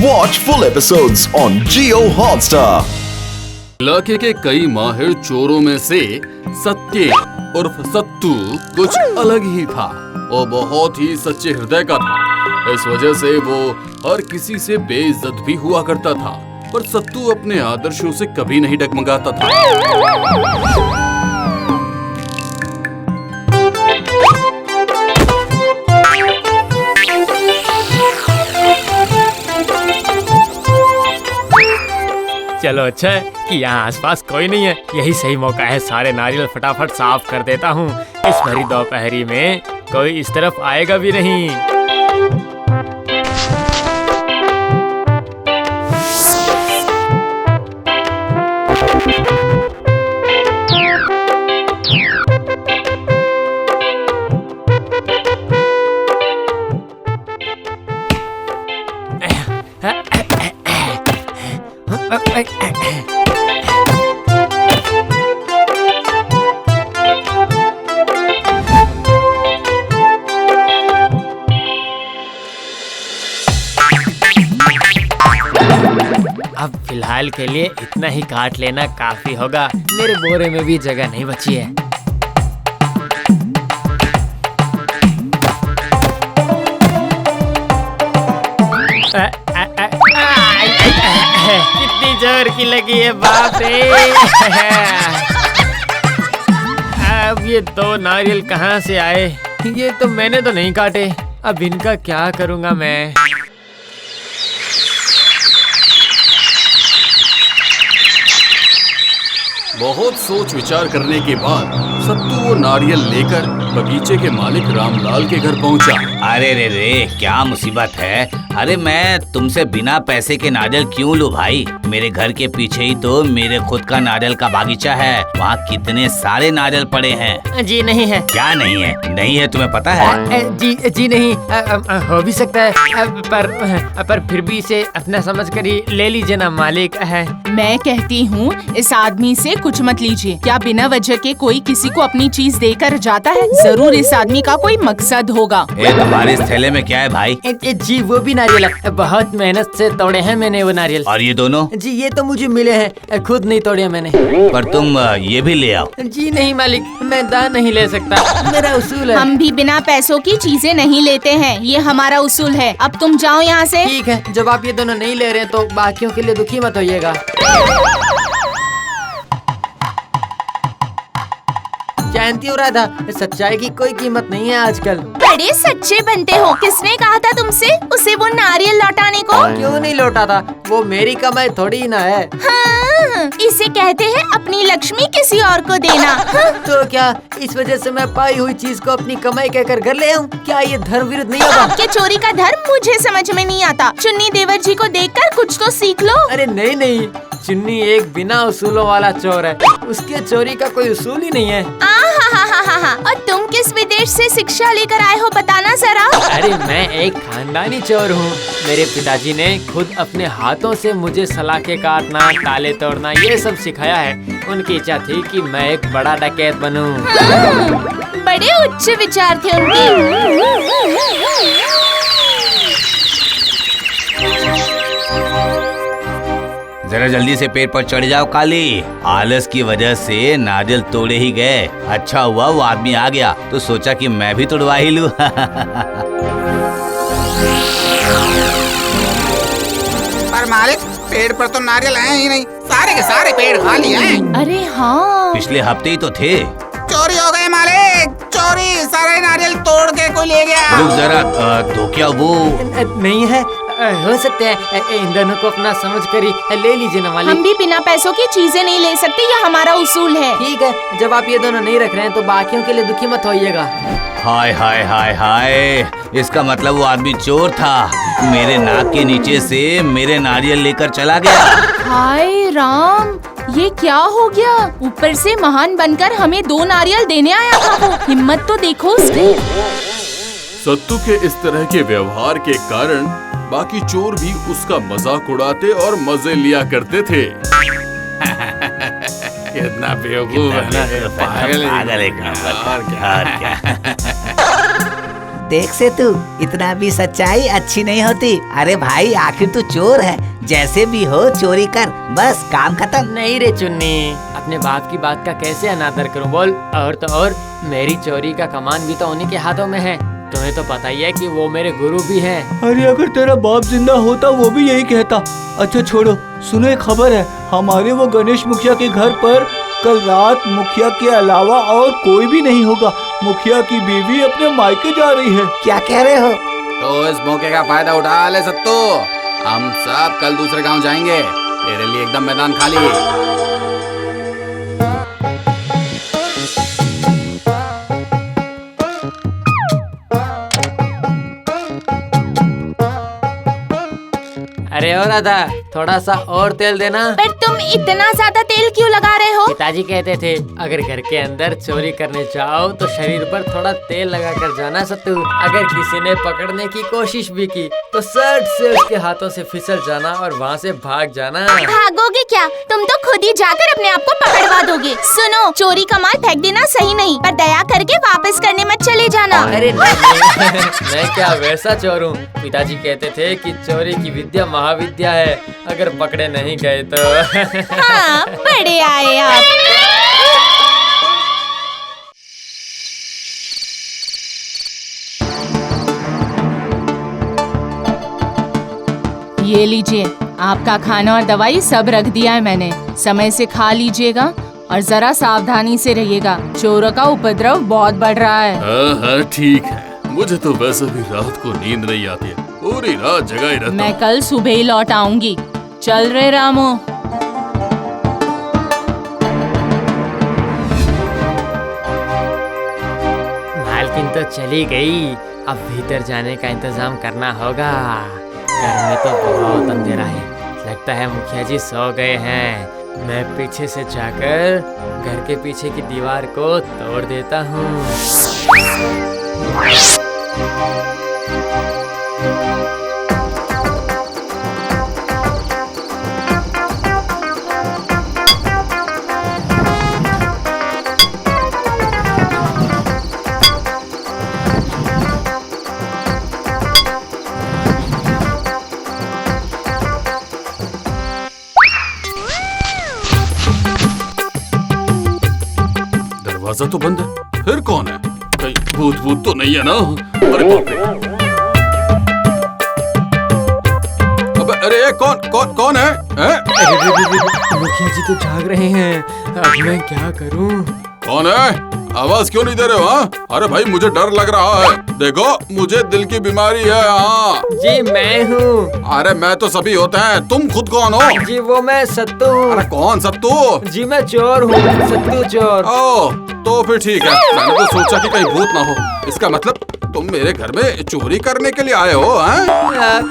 Watch full episodes on Jio Hotstar. इलाके के कई माहिर चोरों में से सत्य उर्फ सत्तू कुछ अलग ही था। वो बहुत ही सच्चे हृदय का था। इस वजह से वो हर किसी से बेइज्जत भी हुआ करता था। पर सत्तू अपने आदर्शों से कभी नहीं डगमगाता था। चलो अच्छा है कि यहाँ आसपास कोई नहीं है। यही सही मौका है, सारे नारियल फटाफट साफ कर देता हूँ। इस भरी दोपहरी में कोई इस तरफ आएगा भी नहीं। अब फिलहाल के लिए इतना ही काट लेना काफी होगा। मेरे बोरे में भी जगह नहीं बची है। कितनी जोर की लगी है, बाप रे। अब ये दो नारियल कहाँ से आए? ये तो मैंने तो नहीं काटे। अब इनका क्या करूँगा मैं? बहुत सोच विचार करने के बाद सत्तू वो नारियल लेकर बगीचे के मालिक रामलाल के घर पहुंचा। अरे रे रे, क्या मुसीबत है। अरे मैं तुमसे बिना पैसे के नारियल क्यों लूं भाई। मेरे घर के पीछे ही तो मेरे खुद का नारियल का बागीचा है। वहाँ कितने सारे नारियल पड़े हैं। जी नहीं है। क्या नहीं है? नहीं है तुम्हें पता है? जी नहीं। हो भी सकता है, पर फिर भी इसे अपना समझ कर ही ले लीजिए ना मालिक है। मैं कहती हूँ इस आदमी से कुछ मत लीजिए। क्या बिना वजह के कोई किसी को अपनी चीज देकर जाता है? जरूर इस आदमी का कोई मकसद होगा। तुम्हारे इस थैले में क्या है भाई? जी वो भी नारियल है। बहुत मेहनत से तोड़े हैं मैंने वो नारियल। और ये दोनों? जी ये तो मुझे मिले हैं, खुद नहीं तोड़े मैंने। पर तुम ये भी ले आओ। जी नहीं मालिक, मैं दान नहीं ले सकता, मेरा उसूल है। हम भी बिना पैसों की चीजें नहीं लेते हैं, ये हमारा उसूल है। अब तुम जाओ यहाँ से। ठीक है, जब आप ये दोनों नहीं ले रहे तो बाकियों के लिए दुखी मत होइएगा। जानती हो राधा, सच्चाई की कोई कीमत नहीं है आजकल। बड़े सच्चे बनते हो। किसने कहा था तुमसे उसे वो नारियल लौटाने को? क्यों नहीं लौटा था? वो मेरी कमाई थोड़ी ना है। हाँ, इसे कहते हैं अपनी लक्ष्मी किसी और को देना। हाँ। तो क्या इस वजह से मैं पाई हुई चीज को अपनी कमाई कहकर घर ले आऊं? क्या ये धर्म विरुद्ध नहीं होगा? आपके चोरी का धर्म मुझे समझ में नहीं आता। चुन्नी देवर जी को देखकर कुछ तो सीख लो। अरे नहीं, चुन्नी एक बिना उसूलों वाला चोर है। उसके चोरी का कोई उसूल ही नहीं है। और तुम किस विदेश से शिक्षा लेकर आए हो, बताना जरा। अरे मैं एक खानदानी चोर हूँ। मेरे पिताजी ने खुद अपने हाथों से मुझे सलाखें काटना, ताले तोड़ना ये सब सिखाया है। उनकी इच्छा थी कि मैं एक बड़ा डकैत बनूं। बड़े उच्च विचार थे उनके। जरा जल्दी से पेड़ पर चढ़ जाओ काली। आलस की वजह से नारियल तोड़े ही गए। अच्छा हुआ वो आदमी आ गया तो सोचा कि मैं भी तोड़वा ही लूं। पर मालिक, पेड़ पर तो नारियल हैं ही नहीं। सारे के सारे पेड़ खाली हैं। अरे हाँ, पिछले हफ्ते ही तो थे। चोरी हो गए मालिक, चोरी। सारे नारियल तोड़ के कोई ले गया। रुक जरा, तो क्या वो नहीं है? हो सकते हैं इन दोनों को अपना समझ कर ही ले लीजिए ना मालिक। हम भी बिना पैसों की चीजें नहीं ले सकते, ये हमारा उसूल है। ठीक है, जब आप ये दोनों नहीं रख रहे हैं तो बाकियों के लिए दुखी मत होइएगा। हाय हाय हाय हाय, इसका मतलब वो आदमी चोर था। मेरे नाक के नीचे से मेरे नारियल लेकर चला गया। हाय राम, ये क्या हो गया? ऊपर से महान बनकर हमें 2 नारियल देने आया था वो। हिम्मत तो देखो उसकी। सत्तू के इस तरह के व्यवहार के कारण बाकी चोर भी उसका मजाक उड़ाते और मजे लिया करते थे। कितना बेवकूफ है ना, पागल है। पागल है। देख से तू, इतना भी सच्चाई अच्छी नहीं होती। अरे भाई आखिर तू चोर है, जैसे भी हो चोरी कर, बस काम खत्म। नहीं रे चुन्नी, अपने बाप की बात का कैसे अनादर करूं बोल। और तो और मेरी चोरी का कमान भी तो उन्हीं के हाथों में है। तुम्हें तो पता ही है कि वो मेरे गुरु भी हैं। अरे अगर तेरा बाप जिंदा होता वो भी यही कहता। अच्छा छोड़ो, सुनो एक खबर है, हमारे वो गणेश मुखिया के घर पर कल रात मुखिया के अलावा और कोई भी नहीं होगा। मुखिया की बीवी अपने मायके जा रही है। क्या कह रहे हो? तो इस मौके का फायदा उठा ले सत्तू। हम सब कल दूसरे गांव जाएंगे, तेरे लिए एकदम मैदान खाली। अरे और राधा, थोड़ा सा और तेल देना। पर तुम इतना ज्यादा तेल क्यों लगा रहे हो? पिताजी कहते थे अगर घर के अंदर चोरी करने जाओ तो शरीर पर थोड़ा तेल लगा कर जाना सत्तू। अगर किसी ने पकड़ने की कोशिश भी की तो सट से उसके हाथों से फिसल जाना और वहाँ से भाग जाना। भागोगे क्या? तुम तो खुद ही जाकर अपने आप को पकड़वा दोगे। सुनो, चोरी का माल फेंक देना सही नहीं, पर दया करके वापस करने मत चले जाना। अरे नहीं, मैं क्या वैसा चोर हूँ। पिताजी कहते थे कि चोरी की विद्या महाविद्या है, अगर पकड़े नहीं गए तो। हाँ, बड़े आए आप। ये लीजिए, आपका खाना और दवाई सब रख दिया है मैंने। समय से खा लीजिएगा और जरा सावधानी से रहिएगा, चोरों का उपद्रव बहुत बढ़ रहा है। हाँ ठीक है, मुझे तो वैसे भी रात को नींद नहीं आती है, पूरी रात जगा ही रहता मैं हूँ। कल सुबह ही लौट आऊंगी। चल रहे रामू। मालकिन तो चली गई, अब भीतर जाने का इंतजाम करना होगा। घर में तो बहुत अंधेरा है, लगता है मुखिया जी सो गए हैं। मैं पीछे से जाकर घर के पीछे की दीवार को तोड़ देता हूँ। दरवाजा तो बंद है, फिर कौन है? कहीं भूत भूत तो नहीं है ना? अरे बाप रे! अबे अरे कौन है? मुखिया जी तो जाग रहे हैं, अब मैं क्या करूं? कौन है? आवाज क्यों नहीं दे रहे हो? हाँ? अरे भाई मुझे डर लग रहा है, देखो मुझे दिल की बीमारी है। हाँ जी मैं हूँ। अरे मैं तो सभी होते हैं, तुम खुद कौन हो? जी वो मैं सत्तू हूँ। अरे कौन सत्तू? जी मैं चोर हूँ, सत्तू चोर। ओह तो फिर ठीक है, मैंने तो सोचा कि कहीं भूत ना हो। इसका मतलब तुम मेरे घर में चोरी करने के लिए आए हो? हैं?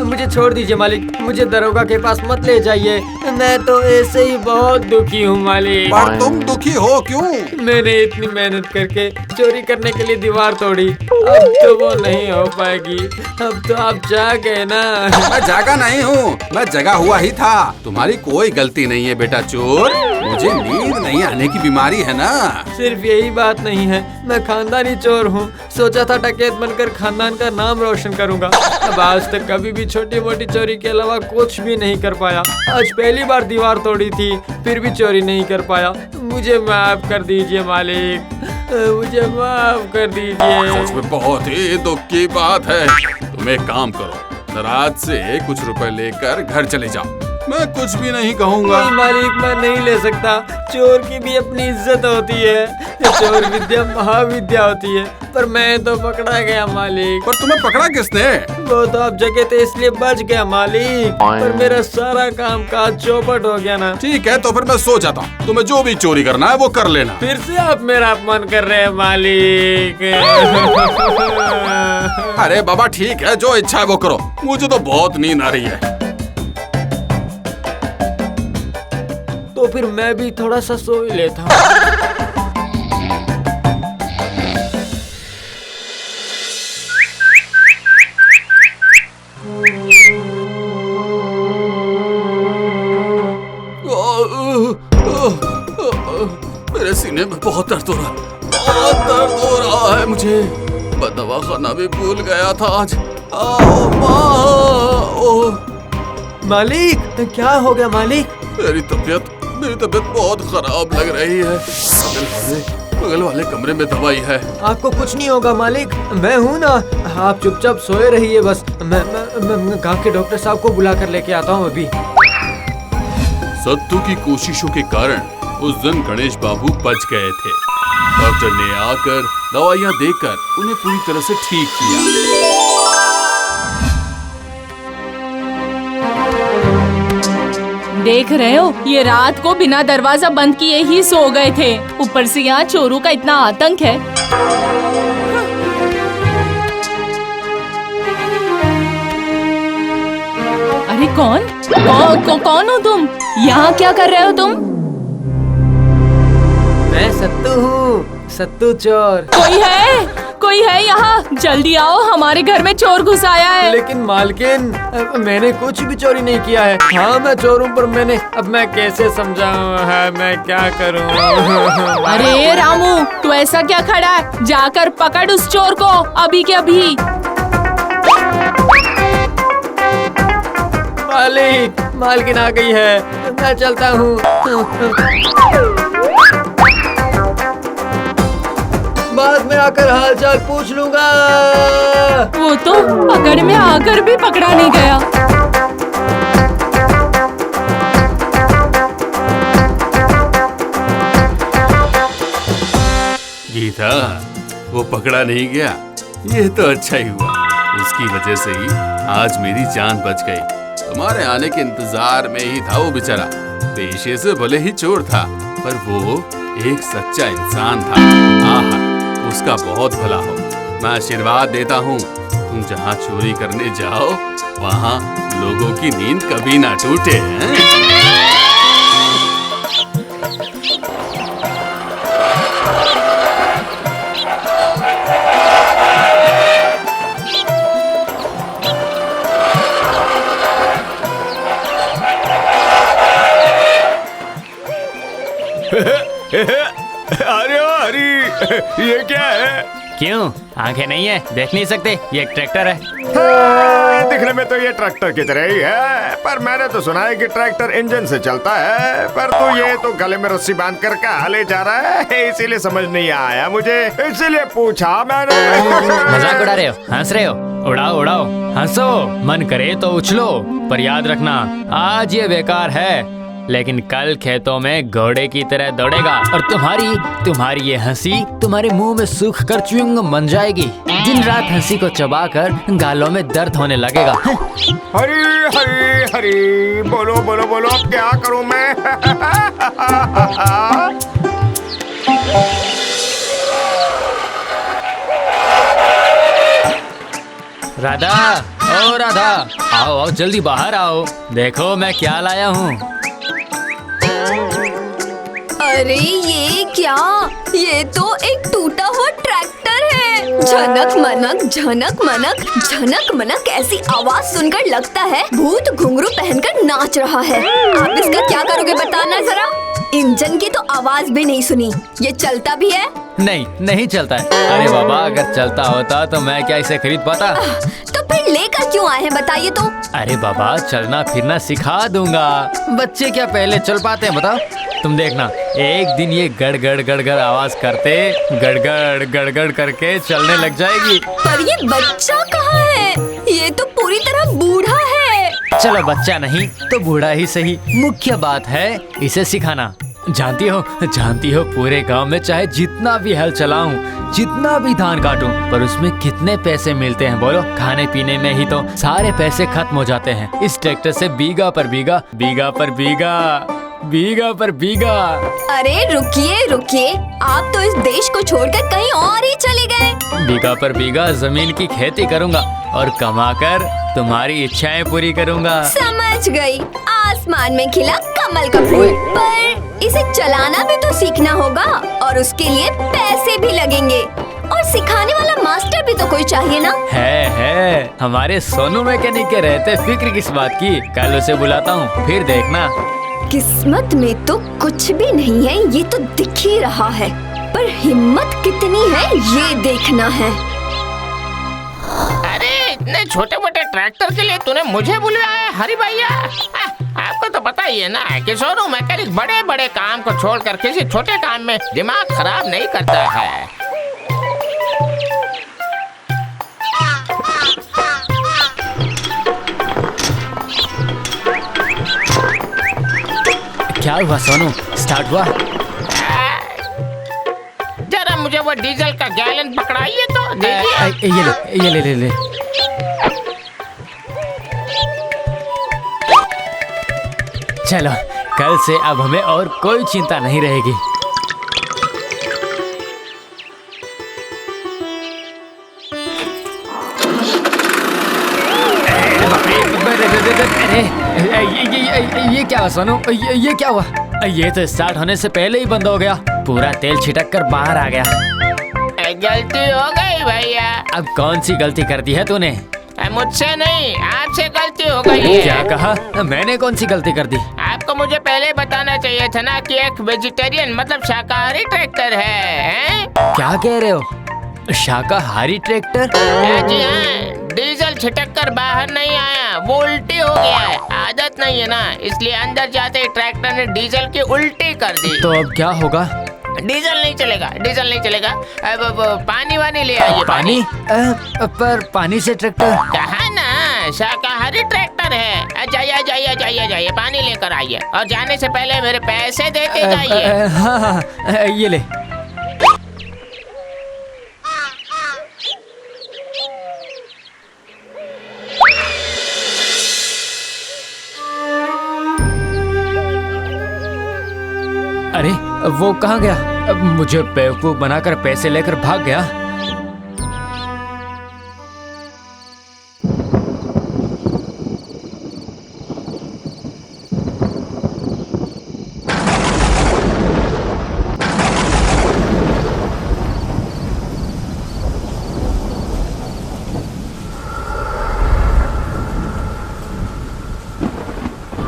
मुझे छोड़ दीजिए मालिक, मुझे दरोगा के पास मत ले जाइए, मैं तो ऐसे ही बहुत दुखी हूँ मालिक। पर तुम दुखी हो क्यों? मैंने इतनी मेहनत करके चोरी करने के लिए दीवार तोड़ी, अब तो वो नहीं हो पाएगी। अब तो आप जा गए ना। मैं जागा नहीं हूँ, मैं जगा हुआ ही था। तुम्हारी कोई गलती नहीं है बेटा चोर, मुझे नींद नहीं आने की बीमारी है ना। सिर्फ यही बात नहीं है, मैं खानदानी चोर हूँ। सोचा था डकैत बनकर खानदान का नाम रोशन करूंगा। अब आज तक कभी भी छोटी मोटी चोरी के अलावा कुछ भी नहीं कर पाया। आज पहली बार दीवार तोड़ी थी, फिर भी चोरी नहीं कर पाया। मुझे माफ कर दीजिए मालिक, मुझे माफ कर दीजिए। सच में बहुत ही दुख की बात है। तुम एक काम करो, रात से कुछ रुपए लेकर घर चले जाओ, मैं कुछ भी नहीं कहूँगा। नहीं मालिक, मैं नहीं ले सकता। चोर की भी अपनी इज्जत होती है, चोर विद्या महाविद्या होती है। पर मैं तो पकड़ा गया मालिक। पर तुम्हें पकड़ा किसने? वो तो आप जगह थे इसलिए बच गया मालिक, पर मेरा सारा काम काज चौपट हो गया ना। ठीक है तो फिर मैं सो जाता हूँ, तुम्हें जो भी चोरी करना है वो कर लेना। फिर से आप मेरा अपमान कर रहे हैं मालिक। अरे बाबा ठीक है, जो इच्छा है वो करो, मुझे तो बहुत नींद आ रही है। तो फिर मैं भी थोड़ा सा सो ही लेता हूँ। मेरे सीने में बहुत दर्द हो रहा है, बहुत दर्द हो रहा है मुझे। मैं दवाखाना भी भूल गया था आज। आओ माँ। ओह, मालिक क्या हो गया मालिक? मेरी तबीयत बहुत खराब लग रही है। बगल वाले कमरे में दवाई है। आपको कुछ नहीं होगा मालिक, मैं हूँ ना। आप चुपचाप सोए रहिए बस। मैं गाँव के डॉक्टर साहब को बुला कर लेके आता हूँ अभी। सत्तू की कोशिशों के कारण उस दिन गणेश बाबू बच गए थे। डॉक्टर ने आकर दवाइयाँ देकर उन्हें पूरी तरह से ठीक किया। देख रहे हो, ये रात को बिना दरवाजा बंद किए ही सो गए थे। ऊपर से यहाँ चोरों का इतना आतंक है। अरे कौन हो तुम? यहाँ क्या कर रहे हो तुम? मैं सत्तू हूँ, सत्तू चोर। कोई है यहाँ? जल्दी आओ, हमारे घर में चोर घुस आया है। लेकिन मालकिन, मैंने कुछ भी चोरी नहीं किया है। हाँ मैं चोर हूँ, पर अब मैं कैसे समझाऊँ? है मैं क्या करूँ? अरे रामू, तू ऐसा क्या खड़ा है? जाकर पकड़ उस चोर को अभी के अभी। मालकिन आ गई है, मैं चलता हूँ। बाद में आकर हालचाल पूछ लूंगा। वो तो पकड़ में आकर भी पकड़ा नहीं गया। गीता, वो पकड़ा नहीं गया, ये तो अच्छा ही हुआ। उसकी वजह से ही आज मेरी जान बच गई। तुम्हारे आने के इंतजार में ही था वो बेचारा। पेशे से भले ही चोर था, पर वो एक सच्चा इंसान था। आहा, उसका बहुत भला हो। मैं आशीर्वाद देता हूँ, तुम जहाँ चोरी करने जाओ वहाँ लोगों की नींद कभी ना टूटे। अरे हरी, ये क्या है? क्यों, आंखें नहीं है, देख नहीं सकते? ये एक ट्रैक्टर है। दिखने में तो ये ट्रैक्टर की तरह ही है, पर मैंने तो सुना है कि ट्रैक्टर इंजन से चलता है। पर तू ये तो गले में रस्सी बांध कर कहाँ ले जा रहा है, इसीलिए समझ नहीं आया मुझे, इसीलिए पूछा मैंने। मजाक उड़ा रहे हो, हंस रहे हो? उड़ाओ, हंसो, मन करे तो उछलो, पर याद रखना आज ये बेकार है, लेकिन कल खेतों में घोड़े की तरह दौड़ेगा। और तुम्हारी ये हंसी तुम्हारे मुंह में सूख कर च्युइंगम बन जाएगी। दिन रात हंसी को चबाकर गालों में दर्द होने लगेगा। हरी हरी हरी, बोलो बोलो बोलो, अब क्या करूं मैं? राधा, ओ राधा, आओ जल्दी बाहर आओ, देखो मैं क्या लाया हूँ। अरे ये क्या? ये तो एक टूटा हुआ ट्रैक्टर है। झनक मनक ऐसी आवाज सुनकर लगता है भूत घुंघरू पहनकर नाच रहा है। आप इसका क्या करोगे बताना जरा? इंजन की तो आवाज भी नहीं सुनी, ये चलता भी है? नहीं चलता है। अरे बाबा, अगर चलता होता तो मैं क्या इसे खरीद पाता? तो फिर लेकर क्यों आए हैं बताइए तो? अरे बाबा, चलना फिरना सिखा दूंगा। बच्चे क्या पहले चल पाते हैं बताओ? तुम देखना, एक दिन ये गड़ आवाज करते गड़गड़ करके चलने लग जाएगी। पर ये बच्चा कहाँ है? ये तो पूरी तरह बूढ़ा है। चलो बच्चा नहीं तो बूढ़ा ही सही, मुख्य बात है इसे सिखाना। जानती हो पूरे गांव में चाहे जितना भी हल चलाऊं, जितना भी धान काटूं, पर उसमें कितने पैसे मिलते हैं बोलो? खाने पीने में ही तो सारे पैसे खत्म हो जाते हैं। इस ट्रैक्टर से बीघा पर बीघा। अरे रुकिए, आप तो इस देश को छोड़कर कहीं और ही चले गए। बीघा पर बीघा जमीन की खेती करूंगा और कमाकर तुम्हारी इच्छाएं पूरी करूंगा। समझ गई, आसमान में खिला कमल का फूल। पर इसे चलाना भी तो सीखना होगा और उसके लिए पैसे भी लगेंगे, और सिखाने वाला मास्टर भी तो कोई चाहिए ना? है हमारे सोनू मैकेनिक के रहते फिक्र किस बात की? कल उसे बुलाता हूँ, फिर देखना। किस्मत में तो कुछ भी नहीं है, ये तो दिख ही रहा है, पर हिम्मत कितनी है ये देखना है। इतने छोटे मोटे ट्रैक्टर के लिए तूने मुझे बुलाया है हरी भैया? आपको तो पता ही है ना कि सोनू मैकेनिक बड़े बड़े काम को छोड़कर किसी छोटे काम में दिमाग खराब नहीं करता है। क्या हुआ सोनू, स्टार्ट हुआ? जरा मुझे वो डीजल का गैलन पकड़ाइए तो देखिए। ये ले। चलो, कल से अब हमें और कोई चिंता नहीं रहेगी। ये क्या हुआ सोनू? ये क्या हुआ? ये तो स्टार्ट होने से पहले ही बंद हो गया। पूरा तेल छिटक कर बाहर आ गया। गलती हो गई भैया। अब कौन सी गलती कर दी है तूने? मुझसे नहीं, आपसे गलती हो गई है। क्या कहा? मैंने कौन सी गलती कर दी? आपको मुझे पहले बताना चाहिए था ना कि एक वेजिटेरियन मतलब शाकाहारी ट्रैक्टर है? क्या कह रहे हो? शाकाहारी ट्रैक्टर? जी हाँ, डीजल छिटक कर बाहर नहीं आया, वो उल्टी हो गया है। आदत नहीं है ना, इसलिए अंदर जाते ही ट्रैक्टर ने डीजल की उल्टी कर दी। तो अब क्या होगा? डीजल नहीं चलेगा। अब पानी वानी ले आइए। पानी? पर पानी से ट्रैक्टर? कहा ना, शाकाहारी ट्रैक्टर है। जाइए पानी लेकर आइए, और जाने से पहले मेरे पैसे देते जाइए। हाँ, ये ले। अरे वो कहाँ गया? अब मुझे बेवकूफ बनाकर पैसे लेकर भाग गया।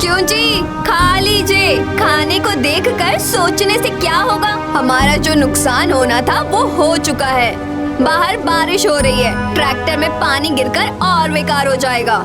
क्यों जी, खा लीजिए। खाने को देखकर सोचने से क्या होगा? हमारा जो नुकसान होना था वो हो चुका है। बाहर बारिश हो रही है, ट्रैक्टर में पानी गिरकर और बेकार हो जाएगा।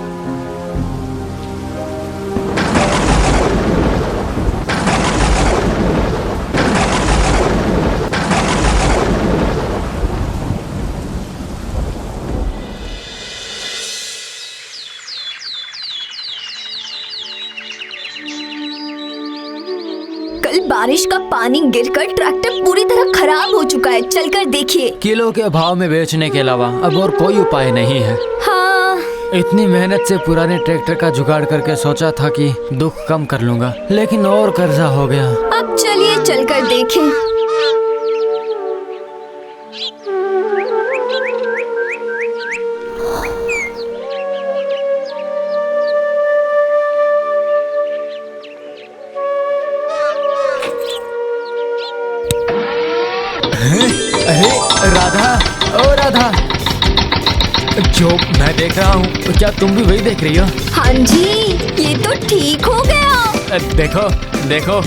कल बारिश का पानी गिरकर ट्रैक्टर पूरी तरह खराब हो चुका है। चलकर देखिए। किलो के भाव में बेचने के अलावा अब और कोई उपाय नहीं है। हाँ, इतनी मेहनत से पुराने ट्रैक्टर का जुगाड़ करके सोचा था कि दुख कम कर लूंगा, लेकिन और कर्जा हो गया। अब चलिए चलकर देखें। अरे राधा, ओ राधा, जो मैं देख रहा हूँ क्या तुम भी वही देख रही हो? हाँ जी, ये तो ठीक हो गया। देखो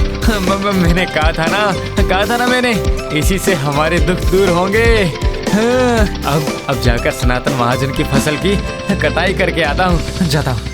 मैंने कहा था ना मैंने, इसी से हमारे दुख दूर होंगे। हाँ, अब जाकर सनातन महाजन की फसल की कटाई करके आता हूँ, जाता हूँ।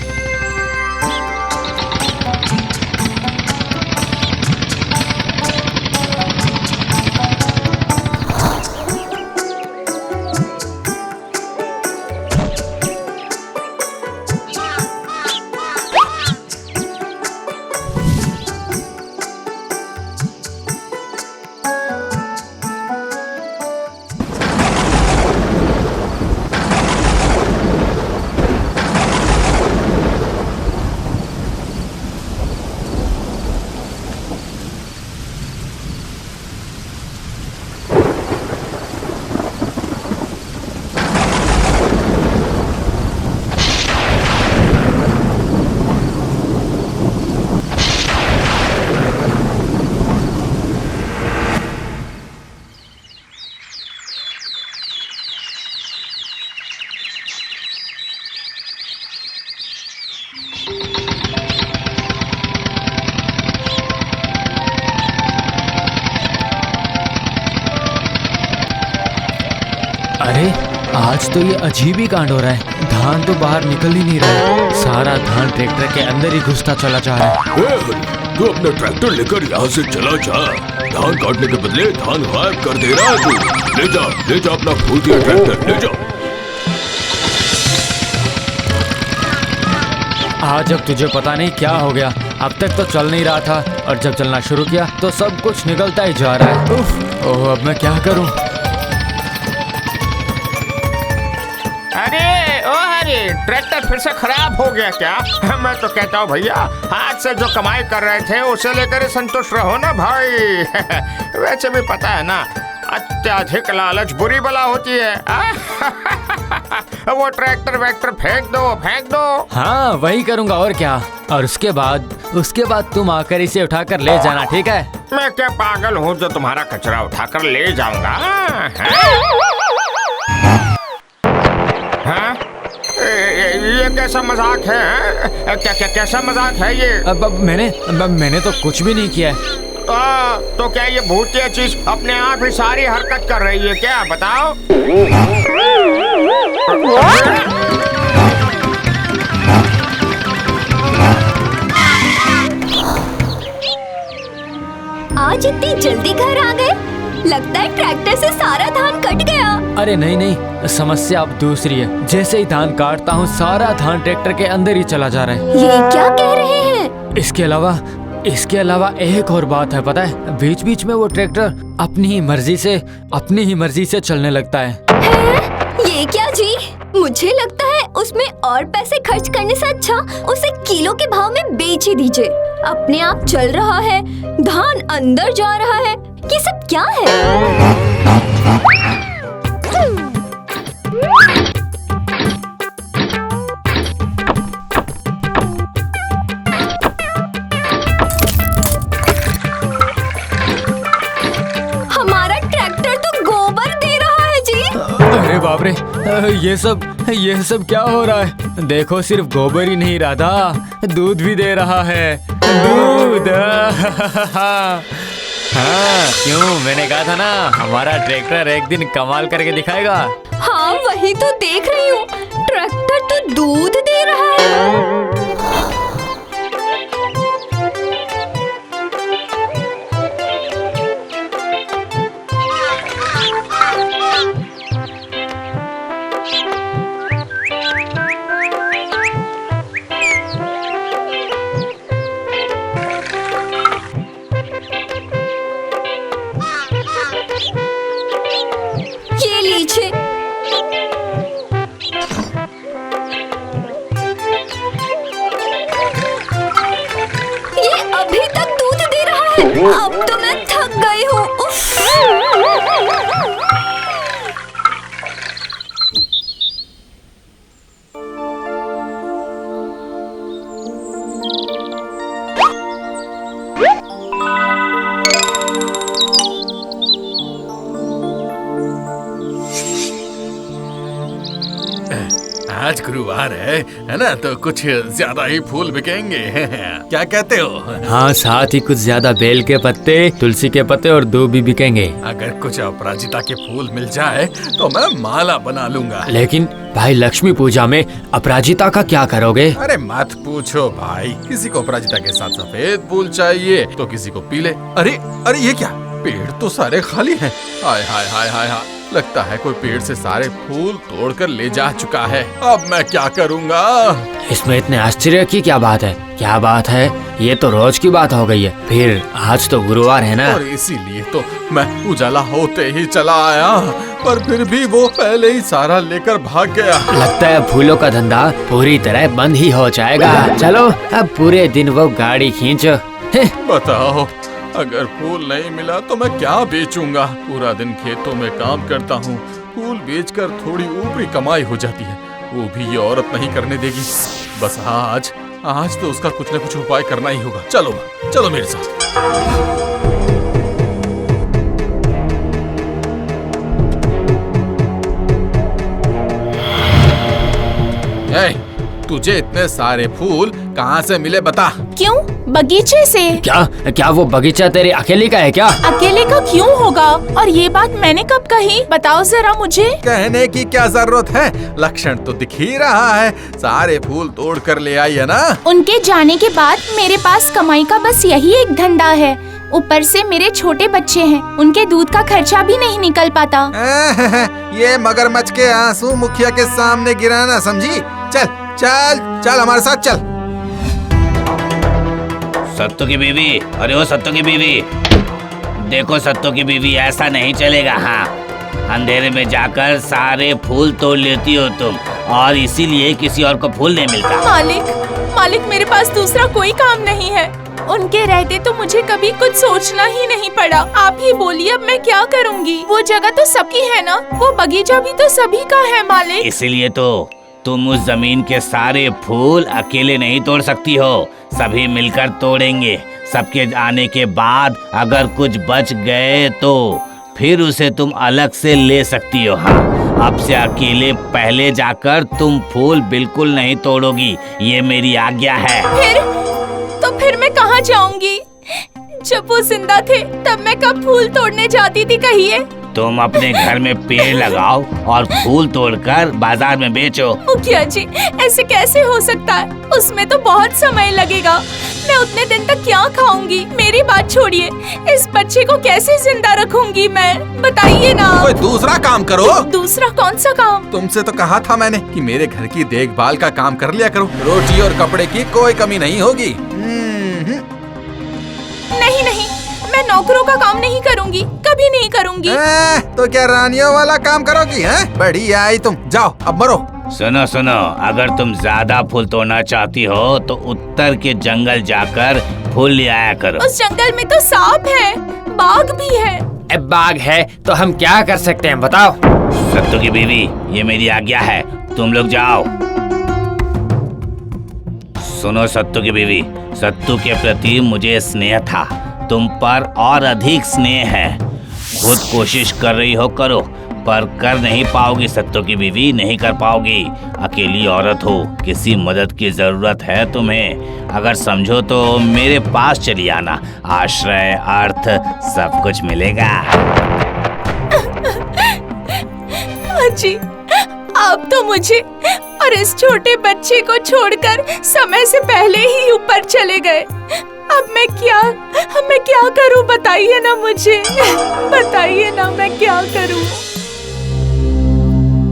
अरे आज तो ये अजीब ही कांड हो रहा है। धान तो बाहर निकल ही नहीं रहा, सारा धान ट्रैक्टर के अंदर ही घुसता चला जा रहा है। तू अपना ट्रैक्टर लेकर यहाँ से चला जा। धान काटने के बदले धान गायब कर दे रहा है तू। ले जा अपना फूटिया ट्रैक्टर ले जा। आज अब तुझे पता नहीं क्या हो गया, अब तक तो चल नहीं रहा था और जब चलना शुरू किया तो सब कुछ निकलता ही जा रहा है। उफ, ओह अब मैं क्या करूं? अरे ओ हरी, ट्रैक्टर फिर से खराब हो गया क्या? मैं तो कहता हूँ भैया, आज से जो कमाई कर रहे थे उसे लेकर ही संतुष्ट रहो ना भाई। वैसे भी पता है ना, अत्यधिक लालच बुरी बला होती है। वो ट्रैक्टर वैक्टर फेंक दो। हाँ वही करूंगा और क्या। और उसके बाद तुम आकर इसे उठाकर ले जाना, ठीक है? मैं क्या पागल हूँ जो तुम्हारा कचरा उठाकर ले जाऊंगा? हाँ? ये कैसा मजाक है? कैसा मजाक है ये? अब मैंने तो कुछ भी नहीं किया है। तो क्या ये भूतिया चीज अपने आप ही सारी हरकत कर रही है क्या? बताओ। आज इतनी जल्दी घर आ गए? लगता है ट्रैक्टर से सारा धान कट गया। अरे नहीं, समस्या अब दूसरी है। जैसे ही धान काटता हूँ सारा धान ट्रैक्टर के अंदर ही चला जा रहा है। ये क्या कह रहे हैं? इसके अलावा एक और बात है, पता है? बीच बीच में वो ट्रैक्टर अपनी ही मर्जी से चलने लगता है। ये क्या जी? मुझे लगता है उसमें और पैसे खर्च करने से अच्छा उसे किलो के भाव में बेच ही दीजिए। अपने आप चल रहा है, धान अंदर जा रहा है, ये सब क्या है? अरे बाप रे, ये सब क्या हो रहा है? देखो सिर्फ गोबर ही नहीं राधा, दूध भी दे रहा है। दूध। हाँ, क्यों? मैंने कहा था ना हमारा ट्रैक्टर एक दिन कमाल करके दिखाएगा। हाँ वही तो देख रही हूँ, ट्रैक्टर तो दूध दे रहा है। अब तो मैं थक गई हूँ। आज गुरुवार है ना, तो कुछ ज्यादा ही फूल बिकेंगे। क्या कहते हो? हाँ, साथ ही कुछ ज्यादा बेल के पत्ते, तुलसी के पत्ते और दूब भी बिकेंगे। अगर कुछ अपराजिता के फूल मिल जाए तो मैं माला बना लूंगा। लेकिन भाई लक्ष्मी पूजा में अपराजिता का क्या करोगे? अरे मत पूछो भाई, किसी को अपराजिता के साथ सफेद फूल चाहिए तो किसी को पीले। अरे ये क्या? पेड़ तो सारे खाली हैं। हाय हाय हाय हाय हाय, लगता है कोई पेड़ से सारे फूल तोड़कर ले जा चुका है। अब मैं क्या करूँगा? इसमें इतने आश्चर्य की क्या बात है? क्या बात है? ये तो रोज की बात हो गई है। फिर आज तो गुरुवार है ना, और इसीलिए तो मैं उजाला होते ही चला आया, पर फिर भी वो पहले ही सारा लेकर भाग गया। लगता है फूलों का धंधा पूरी तरह बंद ही हो जाएगा। चलो अब पूरे दिन वो गाड़ी खींचो। बताओ, अगर फूल नहीं मिला तो मैं क्या बेचूंगा? पूरा दिन खेतों में काम करता हूँ, फूल बेचकर थोड़ी ऊपरी कमाई हो जाती है, वो भी ये औरत नहीं करने देगी। बस आज तो उसका कुछ न कुछ उपाय करना ही होगा। चलो मेरे साथ। तुझे इतने सारे फूल कहाँ से मिले बता? क्यों? बगीचे से। क्या वो बगीचा तेरे अकेले का है क्या? अकेले का क्यों होगा? और ये बात मैंने कब कही? बताओ जरा मुझे। कहने की क्या जरूरत है, लक्षण तो दिख ही रहा है। सारे फूल तोड़ कर ले आई है ना। उनके जाने के बाद मेरे पास कमाई का बस यही एक धंधा है। ऊपर से मेरे छोटे बच्चे हैं, उनके दूध का खर्चा भी नहीं निकल पाता। ये मगरमच्छ के आंसू मुखिया के सामने गिराना समझी? चल चल चल हमारे साथ चल। सत्तू की बीवी, अरे ओ सत्तू की बीवी, देखो सत्तू की बीवी, ऐसा नहीं चलेगा। हाँ, अंधेरे में जाकर सारे फूल तोड़ लेती हो तुम, और इसीलिए किसी और को फूल नहीं मिलता। मालिक मेरे पास दूसरा कोई काम नहीं है। उनके रहते तो मुझे कभी कुछ सोचना ही नहीं पड़ा। आप ही बोलिए अब मैं क्या करूँगी? वो जगह तो सबकी है ना, वो बगीचा भी तो सभी का है मालिक। इसीलिए तो तुम उस जमीन के सारे फूल अकेले नहीं तोड़ सकती हो, सभी मिलकर तोड़ेंगे। सबके आने के बाद अगर कुछ बच गए तो फिर उसे तुम अलग से ले सकती हो। हाँ, अब से अकेले पहले जाकर तुम फूल बिल्कुल नहीं तोड़ोगी, ये मेरी आज्ञा है। फिर मैं कहाँ जाऊंगी? जब वो जिंदा थे तब मैं कब फूल तोड़ने जाती थी कहिए? तुम अपने घर में पेड़ लगाओ और फूल तोड़कर बाजार में बेचो। मुखिया जी, ऐसे कैसे हो सकता है? उसमें तो बहुत समय लगेगा। मैं उतने दिन तक क्या खाऊंगी? मेरी बात छोड़िए, इस बच्चे को कैसे जिंदा रखूंगी मैं? बताइए ना। कोई दूसरा काम करो। दूसरा कौन सा काम? तुमसे तो कहा था मैंने कि मेरे घर की देखभाल का काम कर लिया करो। रोटी और कपड़े की कोई कमी नहीं होगी। नहीं, मैं नौकरों का काम नहीं करूंगी, कभी नहीं करूंगी। तो क्या रानियों वाला काम करोगी? बढ़िया आई तुम, जाओ अब मरो। सुनो सुनो, अगर तुम ज्यादा फूल तोड़ना चाहती हो तो उत्तर के जंगल जाकर फूल ले आया करो। उस जंगल में तो सांप है, बाघ भी है। बाघ है तो हम क्या कर सकते हैं बताओ? सत्तू की बीवी, ये मेरी आज्ञा है, तुम लोग जाओ। सुनो सत्तू की बीवी, सत्तू के प्रति मुझे स्नेह था, तुम पर और अधिक स्नेह है। खुद कोशिश कर रही हो करो, पर कर नहीं पाओगी सत्तू की बीवी, नहीं कर पाओगी। अकेली औरत हो, किसी मदद की जरूरत है तुम्हें, अगर समझो तो मेरे पास चली आना, आश्रय अर्थ सब कुछ मिलेगा। जी, आप तो मुझे और इस छोटे बच्चे को छोड़कर समय से पहले ही ऊपर चले गए। अब मैं क्या करूं? बताइए ना मुझे, बताइए ना मैं क्या करूं?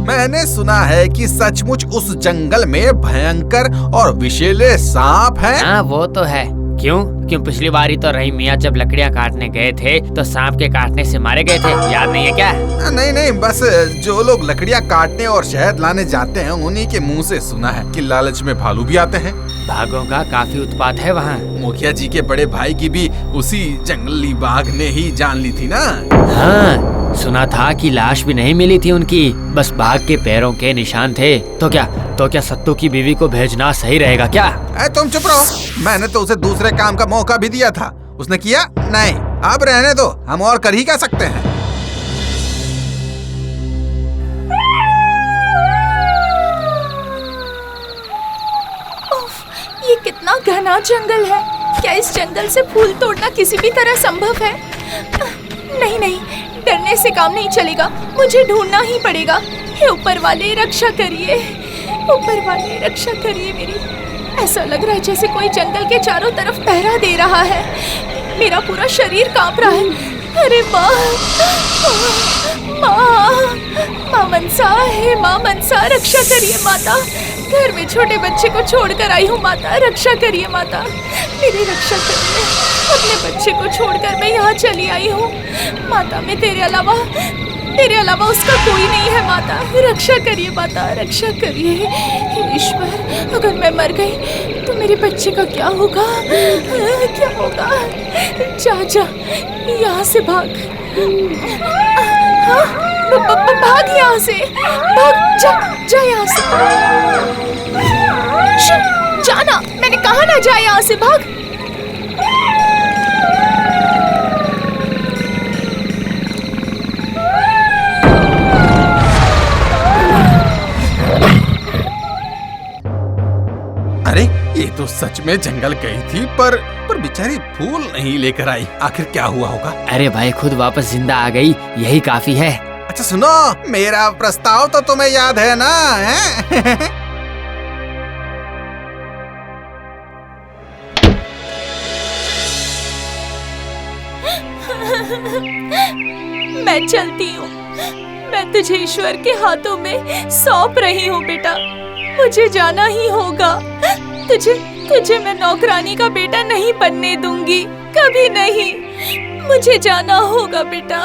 मैंने सुना है कि सचमुच उस जंगल में भयंकर और विषैले सांप हैं। हाँ, वो तो है। क्यों पिछली बारी तो रही मियाँ जब लकड़ियाँ काटने गए थे तो सांप के काटने से मारे गए थे, याद नहीं है क्या? नहीं, बस जो लोग लकड़ियाँ काटने और शहद लाने जाते हैं उन्हीं के मुंह से सुना है कि लालच में भालू भी आते हैं। बाघों का काफी उत्पात है वहाँ। मुखिया जी के बड़े भाई की भी उसी जंगली बाघ ने ही जान ली थी ना। हाँ, सुना था कि लाश भी नहीं मिली थी उनकी, बस बाघ के पैरों के निशान थे। तो क्या सत्तू की बीवी को भेजना सही रहेगा क्या? तुम चुप रहो, मैंने तो उसे दूसरे काम का मौका भी दिया था, उसने किया नहीं। अब रहने दो, हम और कर ही क्या सकते हैं। ये कितना घना जंगल है। क्या इस जंगल से फूल तोड़ना किसी भी तरह संभव है? नहीं, डरने से काम नहीं चलेगा, मुझे ढूंढना ही पड़ेगा। हे ऊपर वाले, रक्षा करिए, ऊपर वाले रक्षा करिए मेरी। ऐसा लग रहा है जैसे कोई जंगल के चारों तरफ पहरा दे रहा है। मेरा पूरा शरीर कांप रहा है। अरे माँ मनसा है, माँ मनसा रक्षा करिए माता। घर में छोटे बच्चे को छोड़कर आई हूँ माता, रक्षा करिए माता, मेरी रक्षा करिए। अपने बच्चे को छोड़कर मैं यहाँ चली आई हूँ माता। मैं तेरे अलावा उसका कोई नहीं है माता, रक्षा करिए माता, रक्षा करिए। हे ईश्वर, अगर मैं मर गई तो मेरे बच्चे का क्या होगा? क्या होगा? जा यहाँ से भाग। भाग यहाँ से, भाग, जा यहाँ से। जाना, मैंने कहा ना, जा यहाँ से, भाग। तो सच में जंगल गई थी, पर बेचारी फूल नहीं लेकर आई। आखिर क्या हुआ होगा? अरे भाई खुद वापस जिंदा आ गई, यही काफी है। अच्छा सुनो, मेरा प्रस्ताव तो तुम्हें याद है ना? हैं? मैं चलती हूँ। मैं तुझे ईश्वर के हाथों में सौंप रही हूँ बेटा। मुझे जाना ही होगा। तुझे मैं नौकरानी का बेटा नहीं बनने दूंगी, कभी नहीं। मुझे जाना होगा बेटा।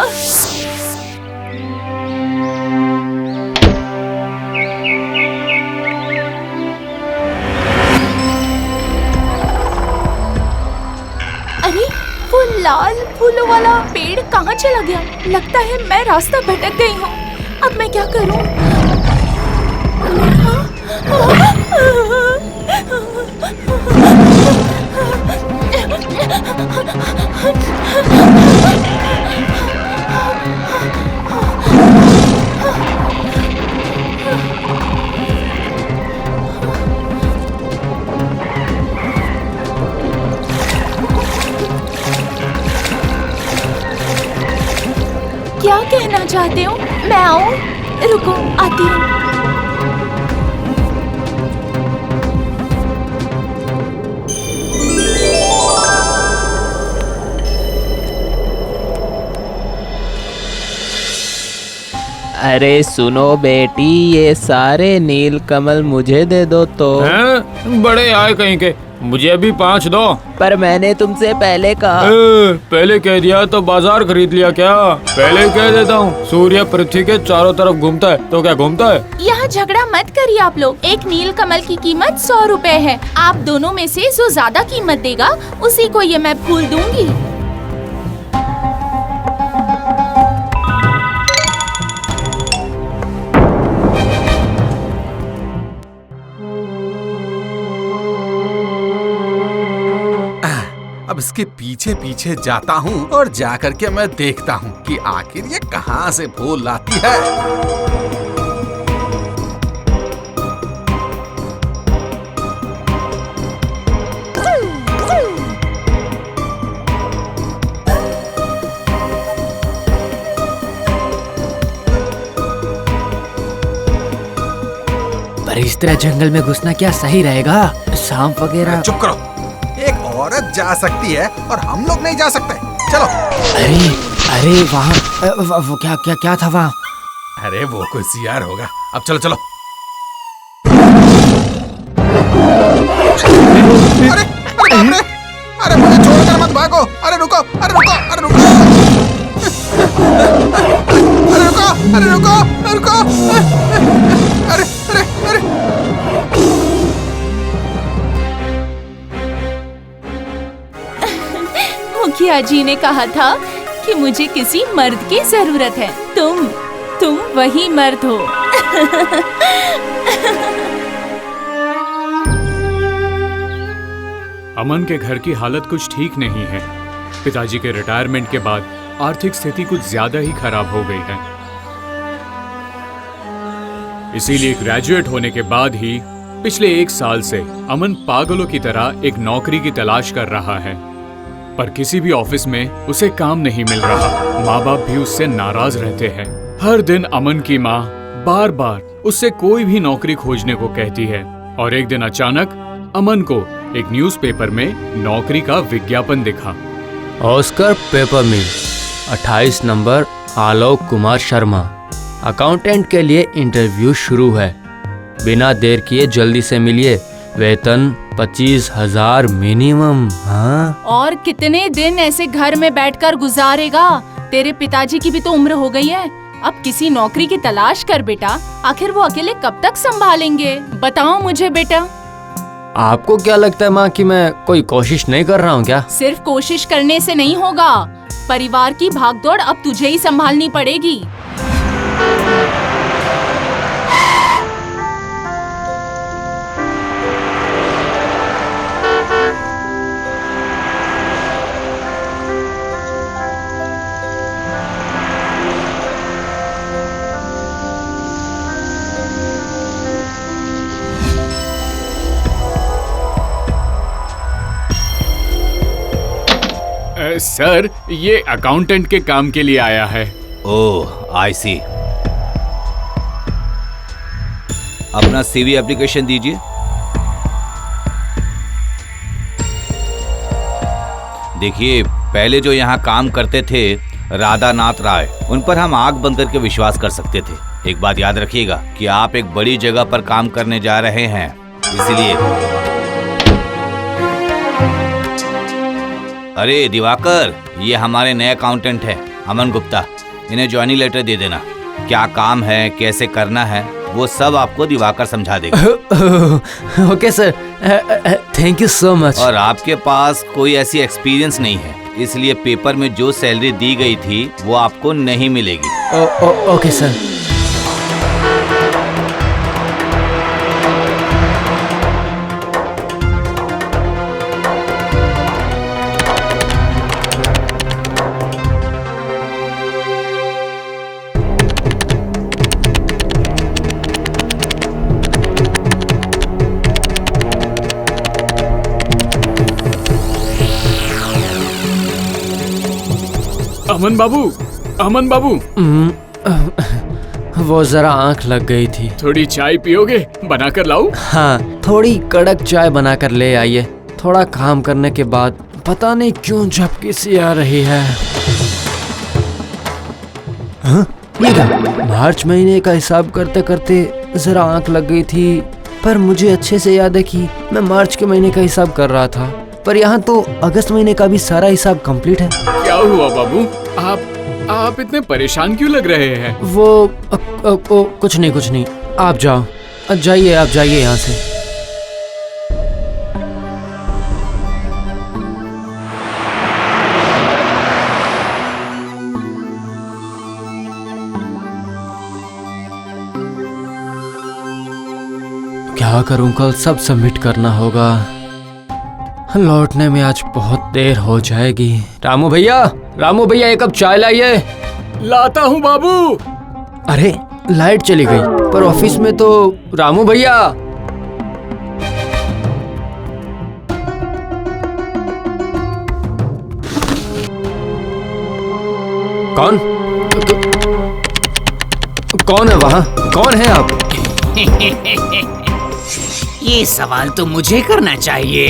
अरे वो लाल फूलों वाला पेड़ कहाँ चला गया? लगता है मैं रास्ता भटक गई हूँ। अब मैं क्या करूँ? क्या कहना चाहते हो? मैं आऊं? रुको, आती हूँ। अरे सुनो बेटी, ये सारे नील कमल मुझे दे दो तो। हैं? बड़े आए कहीं के, मुझे अभी 5 दो। पर मैंने तुमसे पहले कहा। पहले कह दिया तो बाजार खरीद लिया क्या? पहले कह देता हूँ, सूर्य पृथ्वी के चारों तरफ घूमता है, तो क्या घूमता है? यहाँ झगड़ा मत करिए आप लोग। एक नील कमल की कीमत 100 रुपए है। आप दोनों में से जो ज्यादा कीमत देगा, उसी को ये मैं फूल दूंगी। अब इसके पीछे पीछे जाता हूँ और जाकर के मैं देखता हूँ कि आखिर ये कहाँ से फूल लाती है। पर इस तरह जंगल में घुसना क्या सही रहेगा? सांप वगैरह। चुप करो। एक औरत जा सकती है और हम लोग नहीं जा सकते। चलो। अरे वहाँ वो क्या था वहाँ? अरे वो कोई सियार होगा। अब चलो चलो। अरे अरे मुझे छोड़कर मत भागो। अरे रुको। अरे रुको। अरे रुको। अरे रुको। अरे रुको। अरे रुको। अरे अरे अरे मुखिया जी ने कहा था कि मुझे किसी मर्द की जरूरत है। तुम वही मर्द हो। अमन के घर की हालत कुछ ठीक नहीं है। पिताजी के रिटायरमेंट के बाद आर्थिक स्थिति कुछ ज्यादा ही खराब हो गई है। इसीलिए ग्रेजुएट होने के बाद ही पिछले 1 साल से अमन पागलों की तरह एक नौकरी की तलाश कर रहा है, पर किसी भी ऑफिस में उसे काम नहीं मिल रहा। माँ बाप भी उससे नाराज रहते हैं। हर दिन अमन की माँ बार बार उससे कोई भी नौकरी खोजने को कहती है। और एक दिन अचानक अमन को एक न्यूज़पेपर में नौकरी का विज्ञापन दिखा। ऑस्कर पेपर मिल 28 नंबर, आलोक कुमार शर्मा, अकाउंटेंट के लिए इंटरव्यू शुरू है। बिना देर किए जल्दी से मिलिए। वेतन 25,000 मिनिमम। हाँ, और कितने दिन ऐसे घर में बैठकर गुजारेगा? तेरे पिताजी की भी तो उम्र हो गई है। अब किसी नौकरी की तलाश कर बेटा। आखिर वो अकेले कब तक संभालेंगे? बताओ मुझे बेटा। आपको क्या लगता है माँ कि मैं कोई कोशिश नहीं कर रहा हूँ क्या? सिर्फ कोशिश करने से नहीं होगा। परिवार की भागदौड़ अब तुझे ही संभालनी पड़ेगी। सर, ये अकाउंटेंट के काम के लिए आया है। ओह, आई सी। अपना सीवी एप्लीकेशन दीजिए। देखिए, पहले जो यहाँ काम करते थे राधानाथ राय, उन पर हम आंख बंद करके विश्वास कर सकते थे। एक बात याद रखिएगा कि आप एक बड़ी जगह पर काम करने जा रहे हैं, इसलिए। अरे दिवाकर, ये हमारे नए अकाउंटेंट है अमन गुप्ता। इन्हें ज्वाइनिंग लेटर दे देना। क्या काम है, कैसे करना है, वो सब आपको दिवाकर समझा देगा। Okay sir, thank you so much. और आपके पास कोई ऐसी एक्सपीरियंस नहीं है, इसलिए पेपर में जो सैलरी दी गई थी वो आपको नहीं मिलेगी। Okay sir. अमन बाबू, अमन बाबू। वो जरा आंख लग गई थी। थोड़ी चाय पियोगे? बनाकर लाऊं? हाँ, थोड़ी कड़क चाय बनाकर ले आइए। थोड़ा काम करने के बाद पता नहीं क्यों झपकी सी आ रही है। हाँ? ये क्या? मार्च महीने का हिसाब करते करते जरा आंख लग गई थी, पर मुझे अच्छे से याद है कि मैं मार्च के महीने का हिसाब कर रहा था, पर यहाँ तो अगस्त महीने का भी सारा हिसाब कंप्लीट है। क्या हुआ बाबू? आप इतने परेशान क्यों लग रहे हैं? वो कुछ नहीं। आप जाओ, जाइए, आप जाइए यहाँ से। क्या करूं, कल सब सबमिट करना होगा। लौटने में आज बहुत देर हो जाएगी। रामू भैया, एक कप चाय लाइए। लाता हूँ बाबू। अरे, लाइट चली गई, पर ऑफिस में तो रामू भैया। कौन है वहाँ? कौन है आप? ये सवाल तो मुझे करना चाहिए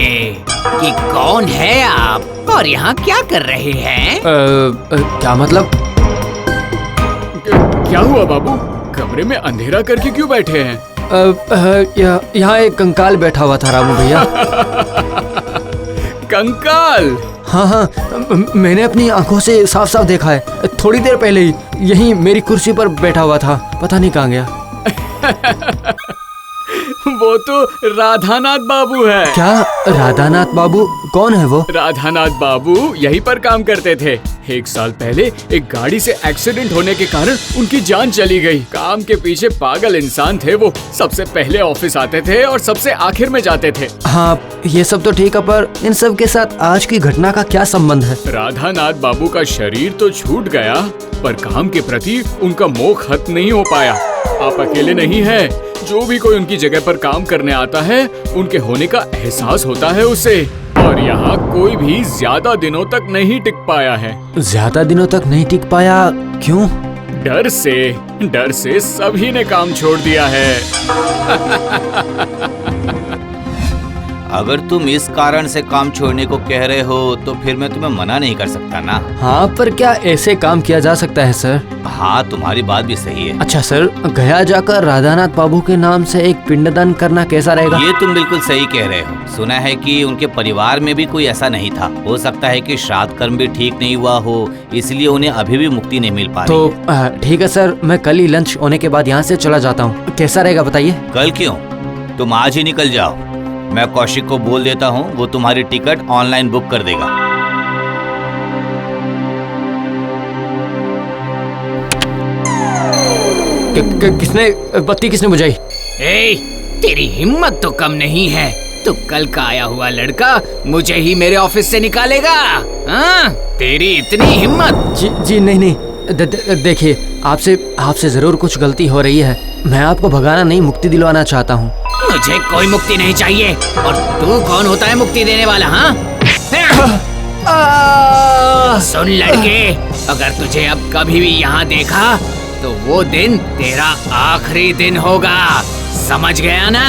कि कौन है आप और यहाँ क्या कर रहे हैं? क्या मतलब? क्या हुआ बाबू? कमरे में अंधेरा करके क्यों बैठे हैं? यहाँ एक कंकाल बैठा हुआ था रामू भैया। कंकाल? हाँ, मैंने अपनी आंखों से साफ साफ देखा है। थोड़ी देर पहले ही यहीं मेरी कुर्सी पर बैठा हुआ था, पता नहीं कहाँ गया। वो तो राधानाथ बाबू है। क्या? राधानाथ बाबू? कौन है वो? राधानाथ बाबू यहीं पर काम करते थे। 1 साल पहले एक गाड़ी से एक्सीडेंट होने के कारण उनकी जान चली गई। काम के पीछे पागल इंसान थे वो। सबसे पहले ऑफिस आते थे और सबसे आखिर में जाते थे। हाँ, ये सब तो ठीक है, पर इन सब के साथ आज की घटना का क्या संबंध है? राधानाथ बाबू का शरीर तो छूट गया, पर काम के प्रति उनका मोह खत्म नहीं हो पाया। आप अकेले नहीं हैं। जो भी कोई उनकी जगह पर काम करने आता है, उनके होने का एहसास होता है उसे। और यहाँ कोई भी ज्यादा दिनों तक नहीं टिक पाया है। ज्यादा दिनों तक नहीं टिक पाया? क्यों? डर से सभी ने काम छोड़ दिया है। अगर तुम इस कारण से काम छोड़ने को कह रहे हो तो फिर मैं तुम्हें मना नहीं कर सकता ना। हाँ, पर क्या ऐसे काम किया जा सकता है सर? हाँ, तुम्हारी बात भी सही है। अच्छा सर, गया जाकर राधानाथ बाबू के नाम से एक पिंडदान करना कैसा रहेगा? ये तुम बिल्कुल सही कह रहे हो। सुना है कि उनके परिवार में भी कोई ऐसा नहीं था। हो सकता है कि श्राद्ध कर्म भी ठीक नहीं हुआ हो, इसलिए उन्हें अभी भी मुक्ति नहीं मिल पा रही। तो ठीक है सर, मैं कल ही लंच होने के बाद यहाँ से चला जाता हूँ। कैसा रहेगा बताइए? कल क्यों? तुम आज ही निकल जाओ। मैं कौशिक को बोल देता हूँ, वो तुम्हारी टिकट ऑनलाइन बुक कर देगा। बत्ती किसने बुझाई? तेरी हिम्मत तो कम नहीं है। तू कल का आया हुआ लड़का मुझे ही मेरे ऑफिस से निकालेगा? हाँ? तेरी इतनी हिम्मत? जी नहीं। देखिए, आपसे जरूर कुछ गलती हो रही है। मैं आपको भगाना नहीं, मुक्ति दिलवाना चाहता हूँ। मुझे कोई मुक्ति नहीं चाहिए। और तू कौन होता है मुक्ति देने वाला? हाँ? सुन लड़के, अगर तुझे अब कभी भी यहाँ देखा तो वो दिन तेरा आखिरी दिन होगा, समझ गया ना?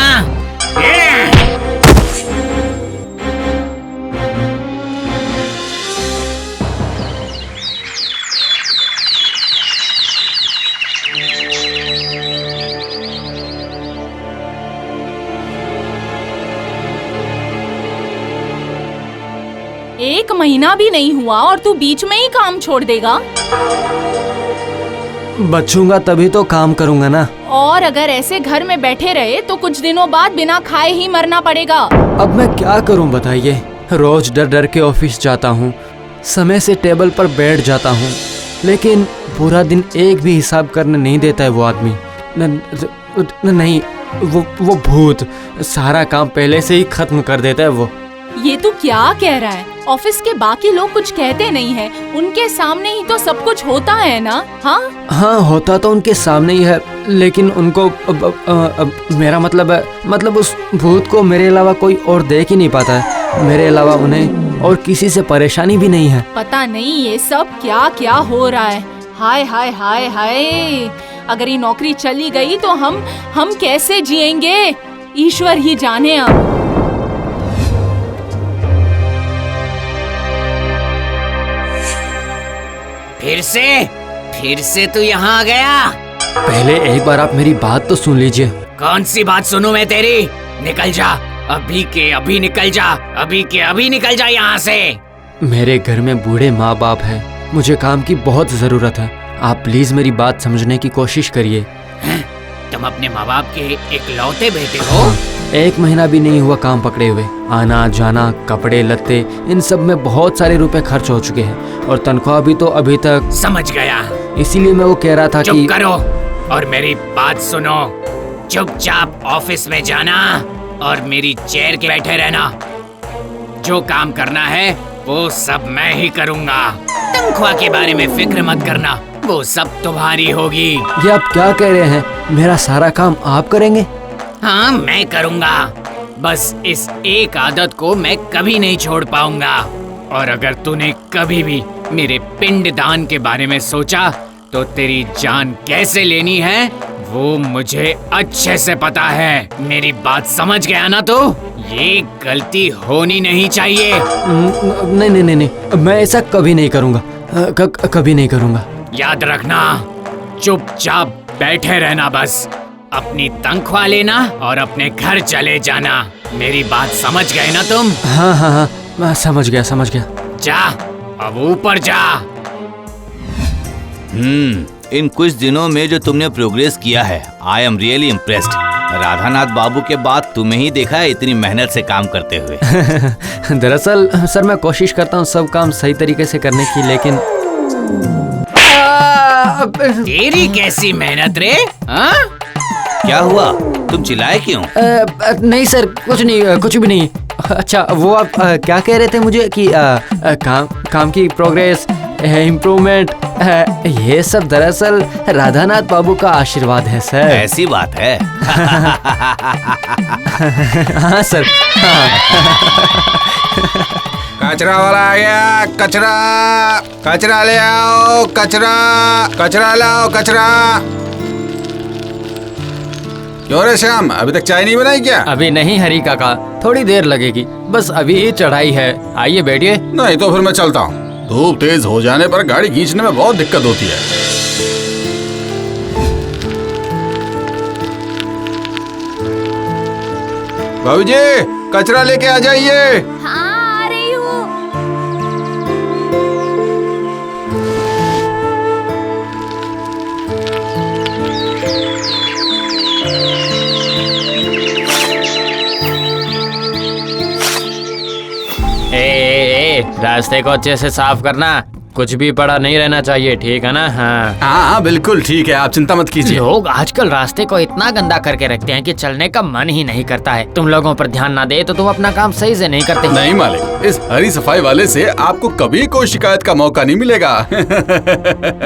एक महीना भी नहीं हुआ और तू बीच में ही काम छोड़ देगा? बचूंगा तभी तो काम करूंगा ना। और अगर ऐसे घर में बैठे रहे तो कुछ दिनों बाद बिना खाए ही मरना पड़ेगा। अब मैं क्या करूं बताइए। रोज डर डर के ऑफिस जाता हूं, समय से टेबल पर बैठ जाता हूं, लेकिन पूरा दिन एक भी हिसाब करने नहीं देता है वो आदमी। नहीं, वो भूत सारा काम पहले से ही खत्म कर देता है वो। ये तू क्या कह रहा है? ऑफिस के बाकी लोग कुछ कहते नहीं है, उनके सामने ही तो सब कुछ होता है ना? हाँ, होता तो उनके सामने ही है, लेकिन उनको मेरा मतलब उस भूत को मेरे अलावा कोई और देख ही नहीं पाता है। मेरे अलावा उन्हें और किसी से परेशानी भी नहीं है। पता नहीं ये सब क्या क्या हो रहा है। हाय हाय हाय हाय, अगर ये नौकरी चली गई तो हम कैसे जिएंगे? ईश्वर ही जाने। अब फिर से तू यहाँ आ गया? पहले एक बार आप मेरी बात तो सुन लीजिए। कौन सी बात सुनूं मैं तेरी? निकल जा, अभी के अभी निकल जा, अभी के अभी निकल जा यहाँ से। मेरे घर में बूढ़े माँ बाप हैं, मुझे काम की बहुत जरूरत है। आप प्लीज मेरी बात समझने की कोशिश करिए। तुम अपने माँ बाप के इकलौते बेटे हो? 1 महीना भी नहीं हुआ काम पकड़े हुए। आना जाना, कपड़े लत्ते, इन सब में बहुत सारे रुपए खर्च हो चुके हैं और तनख्वाह भी तो अभी तक। समझ गया। इसीलिए मैं वो कह रहा था कि चुप करो और मेरी बात सुनो। चुपचाप ऑफिस में जाना और मेरी चेयर के बैठे रहना। जो काम करना है वो सब मैं ही करूँगा। तनख्वाह के बारे में फिक्र मत करना, वो सब तुम्हारी होगी। ये आप क्या कह रहे हैं? मेरा सारा काम आप करेंगे? हाँ, मैं करूँगा। बस इस एक आदत को मैं कभी नहीं छोड़ पाऊंगा। और अगर तूने कभी भी मेरे पिंडदान के बारे में सोचा तो तेरी जान कैसे लेनी है वो मुझे अच्छे से पता है। मेरी बात समझ गया ना? तो ये गलती होनी नहीं चाहिए। नहीं, मैं ऐसा कभी नहीं करूँगा, कभी नहीं करूँगा। याद रखना, चुपचाप बैठे रहना, बस अपनी तनख्वाह लेना और अपने घर चले जाना। मेरी बात समझ गए ना तुम? हाँ, मैं समझ गया। जा, अब ऊपर जा। इन कुछ दिनों में जो तुमने प्रोग्रेस किया है, I am really impressed. Radhanath बाबू के बाद तुम्हें ही देखा है इतनी मेहनत से काम करते हुए। दरअसल सर, मैं कोशिश करता हूँ सब काम सही तरीके से करने की, लेकिन तेरी कैसी मेहनत रे? क्या हुआ? तुम चिल्लाए क्यों? नहीं सर, कुछ भी नहीं। अच्छा, वो आप क्या कह रहे थे मुझे कि काम की प्रोग्रेस, इम्प्रूवमेंट, ये सब दरअसल राधानाथ बाबू का आशीर्वाद है सर। ऐसी बात है? हाँ सर। कचरा वाला आ गया। कचरा ले आओ। कचरा लाओ। क्यों रे श्याम, अभी तक चाय नहीं बनाई क्या? अभी नहीं हरी काका, थोड़ी देर लगेगी, बस अभी ही चढ़ाई है। आइए बैठिए। नहीं तो फिर मैं चलता हूँ। धूप तेज हो जाने पर गाड़ी खींचने में बहुत दिक्कत होती है। भाभी, कचरा लेके आ जाइए। हाँ, आ रही हूँ। रास्ते को अच्छे से साफ करना, कुछ भी पड़ा नहीं रहना चाहिए, ठीक है ना? हाँ, बिल्कुल ठीक है, आप चिंता मत कीजिए। लोग आजकल रास्ते को इतना गंदा करके रखते हैं कि चलने का मन ही नहीं करता है। तुम लोगों पर ध्यान ना दे तो तुम अपना काम सही से नहीं करते। नहीं मालिक, इस हरी सफाई वाले से आपको कभी कोई शिकायत का मौका नहीं मिलेगा।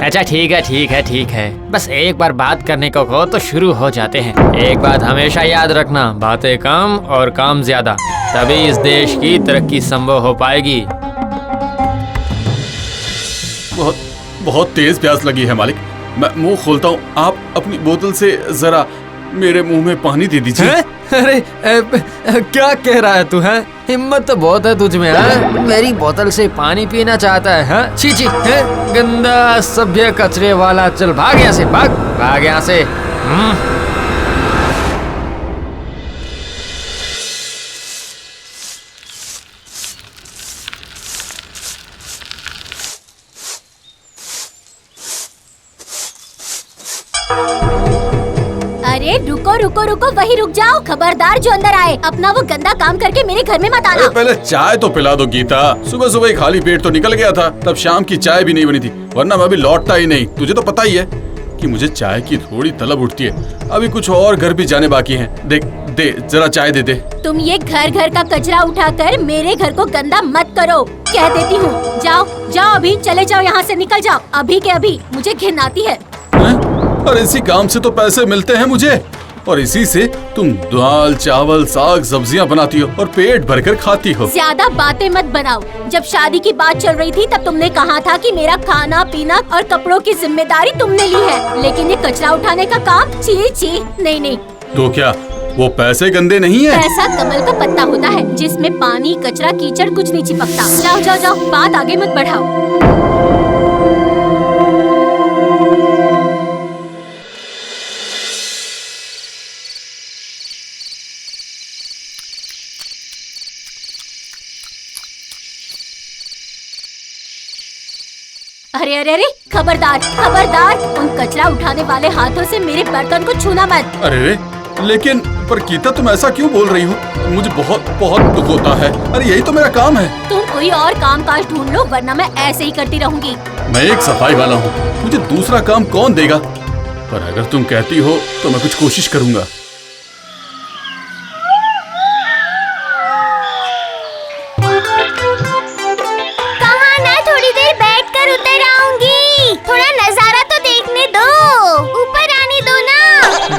अच्छा ठीक है, बस एक बार बात करने को कहो तो शुरू हो जाते हैं। एक बात हमेशा याद रखना, बातें कम और काम ज्यादा, तभी इस देश की तरक्की संभव हो पाएगी। बहुत बहुत तेज प्यास लगी है मालिक। मैं मुंह खोलता हूँ, आप अपनी बोतल से जरा मेरे मुंह में पानी दे दीजिए। अरे क्या कह रहा है तू? है हिम्मत तो बहुत है तुझ में। है मेरी बोतल से पानी पीना चाहता है? हाँ छी छी, है गंदा सभ्य कचरे वाला। चल भाग यहाँ से, भाग यहाँ से। अरे रुको रुको रुको, वही रुक जाओ। खबरदार जो अंदर आए, अपना वो गंदा काम करके मेरे घर में मत आना। पहले चाय तो पिला दो गीता। सुबह सुबह ही खाली पेट तो निकल गया था, तब शाम की चाय भी नहीं बनी थी, वरना मैं अभी लौटता ही नहीं। तुझे तो पता ही है कि मुझे चाय की थोड़ी तलब उठती है। अभी कुछ और घर भी जाने बाकी हैं। देख दे जरा चाय दे दे। तुम ये घर घर का कचरा उठाकर मेरे घर को गंदा मत करो, कह देती हूँ। जाओ जाओ, अभी चले जाओ यहाँ से, निकल जाओ अभी के अभी। मुझे घिन आती है। और इसी काम से तो पैसे मिलते हैं मुझे, और इसी से तुम दाल चावल साग सब्जियां बनाती हो और पेट भरकर खाती हो। ज्यादा बातें मत बनाओ। जब शादी की बात चल रही थी तब तुमने कहा था कि मेरा खाना पीना और कपड़ों की जिम्मेदारी तुमने ली है, लेकिन ये कचरा उठाने का काम, छी छी, नहीं नहीं। तो क्या वो पैसे गंदे नहीं है? पैसा कमल का पत्ता होता है, जिसमें पानी कचरा कीचड़ कुछ नहीं चिपकता। जाओ जाओ जाओ, बात आगे मत बढ़ाओ। अरे अरे अरे, खबरदार खबरदार, उन कचरा उठाने वाले हाथों से मेरे बर्तन को छूना मत। अरे लेकिन पर गीता तुम ऐसा क्यों बोल रही हो? मुझे बहुत बहुत दुख होता है। अरे यही तो मेरा काम है। तुम कोई और काम काज ढूंढ लो, वरना मैं ऐसे ही करती रहूंगी। मैं एक सफाई वाला हूँ, मुझे दूसरा काम कौन देगा? पर अगर तुम कहती हो तो मैं कुछ कोशिश करूँगा।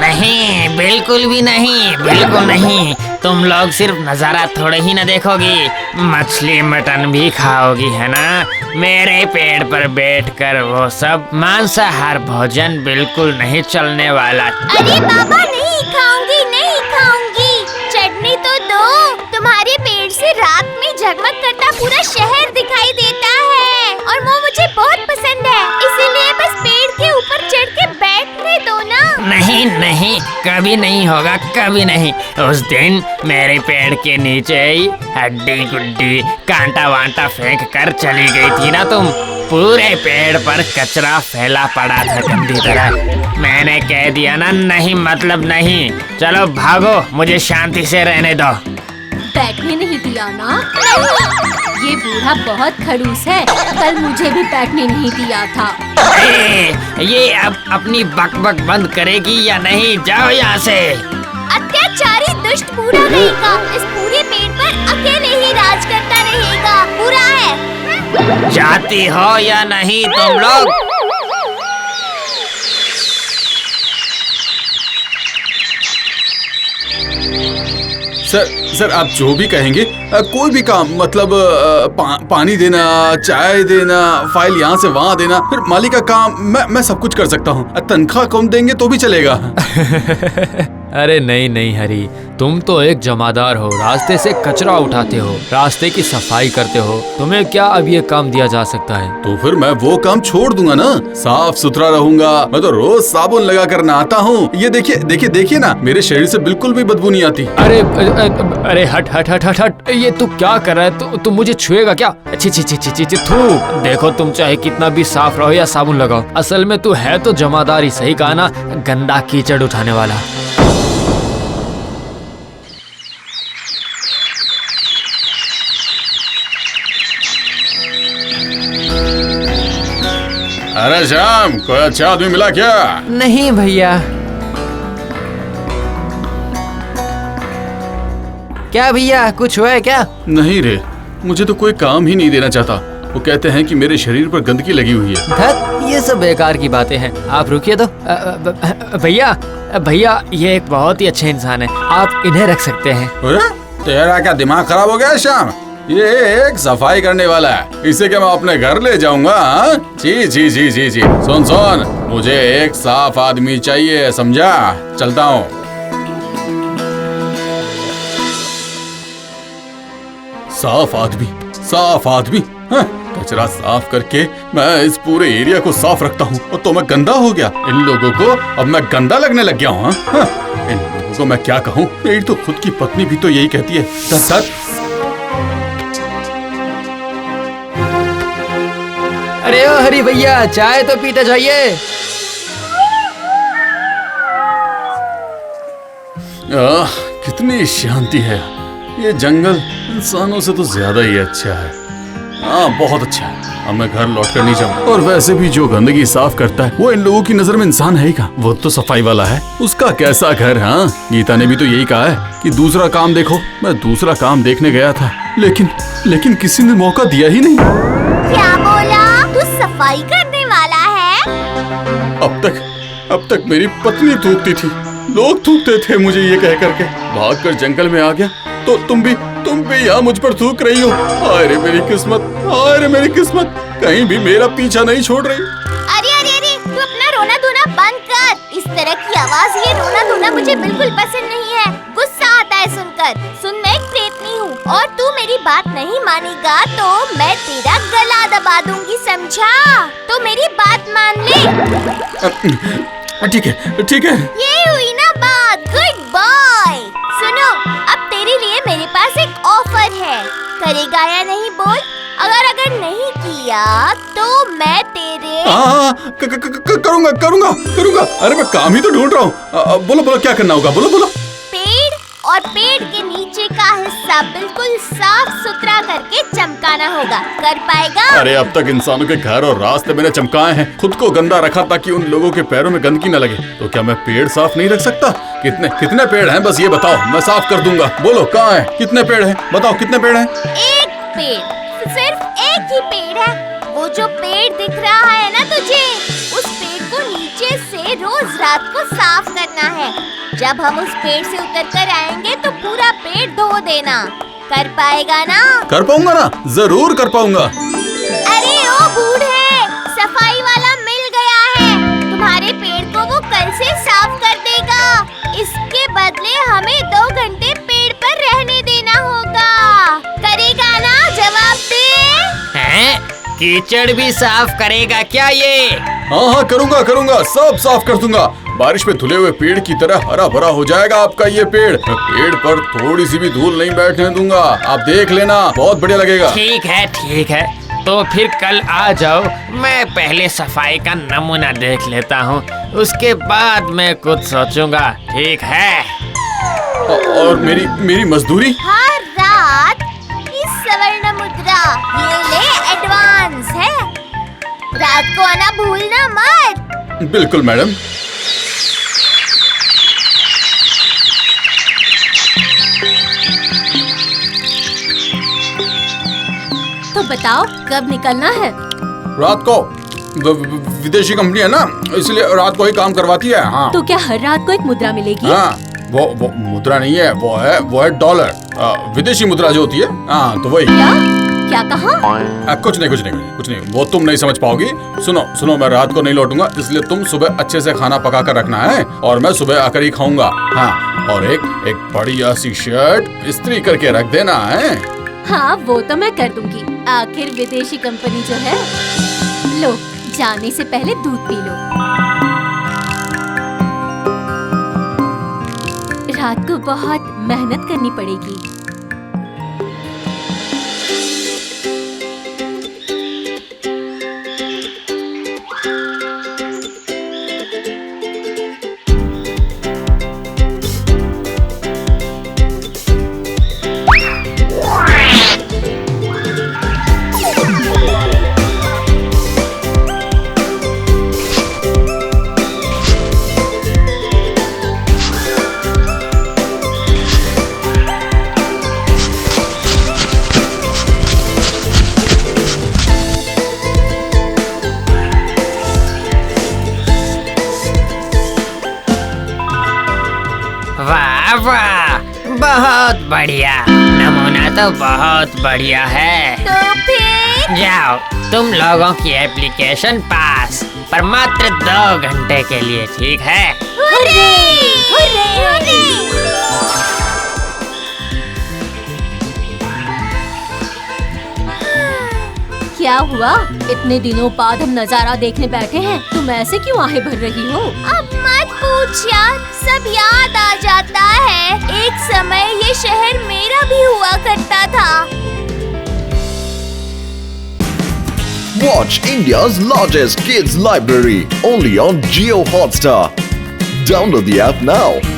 नहीं, बिल्कुल भी नहीं, बिल्कुल नहीं। तुम लोग सिर्फ नजारा थोड़े ही न देखोगी, मछली मटन भी खाओगी, है ना? मेरे पेड़ पर बैठकर वो सब मांसाहार भोजन बिल्कुल नहीं चलने वाला। अरे बाबा, नहीं खाऊंगी, नहीं खाऊंगी। चटनी तो दो। तुम्हारे पेड़ से रात में जगमग करता पूरा शहर दिखाई देता है, और वो मुझे बहुत पसंद है, इसीलिए बस पेड़ के ऊपर चढ़ के बैठने दो ना। नहीं नहीं, कभी नहीं होगा, कभी नहीं। उस दिन मेरे पेड़ के नीचे ही हड्डी गुड्डी कांटा वांटा फेंक कर चली गई थी ना तुम। पूरे पेड़ पर कचरा फैला पड़ा था गंदी तरह। मैंने कह दिया ना, नहीं मतलब नहीं। चलो भागो, मुझे शांति से रहने दो। बैठने नहीं दिया ना? ये बूढ़ा बहुत खड़ूस है, कल मुझे भी बैठने नहीं दिया था। ये अब अपनी बकबक बंद करेगी या नहीं? जाओ यहाँ से। अत्याचारी दुष्ट बूढ़ा रहेगा, इस पूरे पेड़ पर अकेले ही राज करता रहेगा। बुरा है। जाती हो या नहीं तुम लोग? सर आप जो भी कहेंगे, कोई भी काम, मतलब पानी देना, चाय देना, फाइल यहाँ से वहाँ देना, फिर मालिक का काम, मैं सब कुछ कर सकता हूँ। तनख्वाह कम देंगे तो भी चलेगा। अरे नहीं नहीं हरी, तुम तो एक जमादार हो, रास्ते से कचरा उठाते हो, रास्ते की सफाई करते हो, तुम्हें क्या अब ये काम दिया जा सकता है? तो फिर मैं वो काम छोड़ दूंगा ना, साफ सुथरा रहूंगा। मैं तो रोज साबुन लगा कर नहाता हूँ। ये देखिए देखिए देखिए ना, मेरे शरीर से बिल्कुल भी बदबू नहीं आती। अरे हट हट हट हट हट, ये तू क्या कर रहा है? तुम मुझे छुएगा क्या? छी छी छी छी छी, थू। देखो तुम चाहे कितना भी साफ रहो या साबुन लगाओ, असल में तू है तो जमादार ही, सही कहा ना, गंदा कीचड़ उठाने वाला। अरे श्याम, कोई अच्छा आदमी मिला क्या? नहीं भैया। क्या भैया, कुछ हुआ है क्या? नहीं रे, मुझे तो कोई काम ही नहीं देना चाहता। वो कहते हैं कि मेरे शरीर पर गंदगी लगी हुई है। धत, ये सब बेकार की बातें हैं। आप रुकिए तो। भैया भैया, ये एक बहुत ही अच्छे इंसान है, आप इन्हें रख सकते हैं। तेरा क्या दिमाग खराब हो गया श्याम? ये एक सफाई करने वाला है, इसे क्या मैं अपने घर ले जाऊंगा? हाँ? जी जी जी जी जी, सुन सुन, मुझे एक साफ आदमी चाहिए, समझा? चलता हूँ। साफ आदमी, साफ आदमी, हाँ? कचरा साफ करके मैं इस पूरे एरिया को साफ रखता हूँ और तो मैं गंदा हो गया। इन लोगों को अब मैं गंदा लगने लग गया हूँ। हाँ? इन लोगों को मैं क्या कहूँ? मेरी तो खुद की पत्नी भी तो यही कहती है। सर अरे ओ हरी भैया, चाय तो पीते जाइए। कितनी शांति है। ये जंगल इंसानों से तो ज्यादा ही अच्छा है। हाँ, बहुत अच्छा है। अब मैं घर लौट कर नहीं जाऊंगा। और वैसे भी जो गंदगी साफ करता है वो इन लोगों की नजर में इंसान है ही का। वो तो सफाई वाला है, उसका कैसा घर। हाँ, गीता ने भी तो यही कहा है कि दूसरा काम देखो। मैं दूसरा काम देखने गया था, लेकिन किसी ने मौका दिया ही नहीं। क्या बोला? तू सफाई करने वाला है? अब तक मेरी पत्नी थूकती थी, लोग थूकते थे मुझे ये कह करके। भागकर जंगल में आ गया तो तुम भी यहाँ मुझ पर थूक रही हो। हाय रे मेरी किस्मत, हाय रे मेरी किस्मत, कहीं भी मेरा पीछा नहीं छोड़ रही। अरे अरे अरे, तू अपना रोना धोना बंद कर। इस तरह की आवाज, ये रोना धोना मुझे बिल्कुल पसंद नहीं है। गुस्सा आता है सुनकर। सुन, मैं एक प्रेतनी हूँ और तू मेरी बात नहीं मानेगा तो मैं तेरा गला दबा दूंगी, समझा? तो मेरी बात मान ले। ठीक है। ये हुई ना बात, गुड बॉय। सुनो, अब तेरे लिए मेरे पास एक ऑफर है, करेगा या नहीं बोल? अगर नहीं किया तो मैं तेरे करूंगा। अरे मैं काम ही तो ढूंढ रहा हूँ। बोलो क्या करना होगा, बोलो। पेड़ और पेड़ के नीचे का हिस्सा बिल्कुल साफ सुथरा करके चमकाना होगा। कर पाएगा? अरे अब तक इंसानों के घर और रास्ते मैंने चमकाए हैं, खुद को गंदा रखा ताकि उन लोगों के पैरों में गंदगी न लगे। तो क्या मैं पेड़ साफ नहीं रख सकता? कितने पेड़ हैं बस ये बताओ, मैं साफ कर दूंगा। बोलो कहाँ है, कितने पेड़ हैं, बताओ कितने पेड़ हैं? एक पेड़, सिर्फ एक ही पेड़ है। वो जो पेड़ दिख रहा है ना तुझे, उस पेड़ को नीचे से रोज रात को साफ करना है। जब हम उस पेड़ से उतरकर आएंगे तो पूरा पेड़ धो देना। कर पाएगा ना? कर पाऊंगा ना, जरूर कर पाऊंगा। अरे ओ बूढ़े, सफाई वाला मिल गया है। तुम्हारे पेड़ को वो कल से साफ कर देगा। इसके बदले हमें 2 घंटे पेड़ पर रहने देना होगा। करेगा ना? जवाब दे। हैं? कीचड़ भी साफ करेगा क्या ये? हाँ करूंगा, सब साफ कर दूंगा। बारिश में धुले हुए पेड़ की तरह हरा भरा हो जाएगा आपका ये पेड़। मैं पेड़ पर थोड़ी सी भी धूल नहीं बैठने दूंगा, आप देख लेना, बहुत बढ़िया लगेगा। ठीक है, तो फिर कल आ जाओ। मैं पहले सफाई का नमूना देख लेता हूँ, उसके बाद मैं कुछ सोचूंगा। ठीक है? और मेरी मजदूरी? हर रात इस स्वर्ण मुद्रा, ये ले एडवांस है। रात को आना भूलना मत। बिल्कुल मैडम। तो बताओ कब निकलना है? रात को। विदेशी कंपनी है ना, इसलिए रात को ही काम करवाती है। हाँ। तो क्या हर रात को एक मुद्रा मिलेगी? हाँ, वो मुद्रा नहीं है, वो है डॉलर, विदेशी मुद्रा जो होती है। हाँ, तो वही। क्या कहा? कुछ नहीं, वो तुम नहीं समझ पाओगी। सुनो, मैं रात को नहीं लौटूंगा, इसलिए तुम सुबह अच्छे से खाना पका कर रखना है और मैं सुबह आकर ही खाऊंगा। हाँ, और एक बढ़िया सी शर्ट इस्त्री करके रख देना है। हाँ, वो तो मैं कर दूंगी। आखिर विदेशी कंपनी जो है। लो, जाने से पहले दूध पी लो। रात को बहुत मेहनत करनी पड़ेगी। बहुत बढ़िया, नमूना तो बहुत बढ़िया है। तो फिर जाओ, तुम लोगों की एप्लीकेशन पास, पर मात्र 2 घंटे के लिए, ठीक है? हुर्रे! हुर्रे! हुर्रे! क्या हुआ? इतने दिनों बाद हम नजारा देखने बैठे हैं, तुम ऐसे क्यों आहें भर रही हो? अब मत पूछ यार, सब याद आ जाता है। एक समय ये शहर मेरा भी हुआ करता था। Watch India's largest kids library only on Jio Hotstar. Download the app now.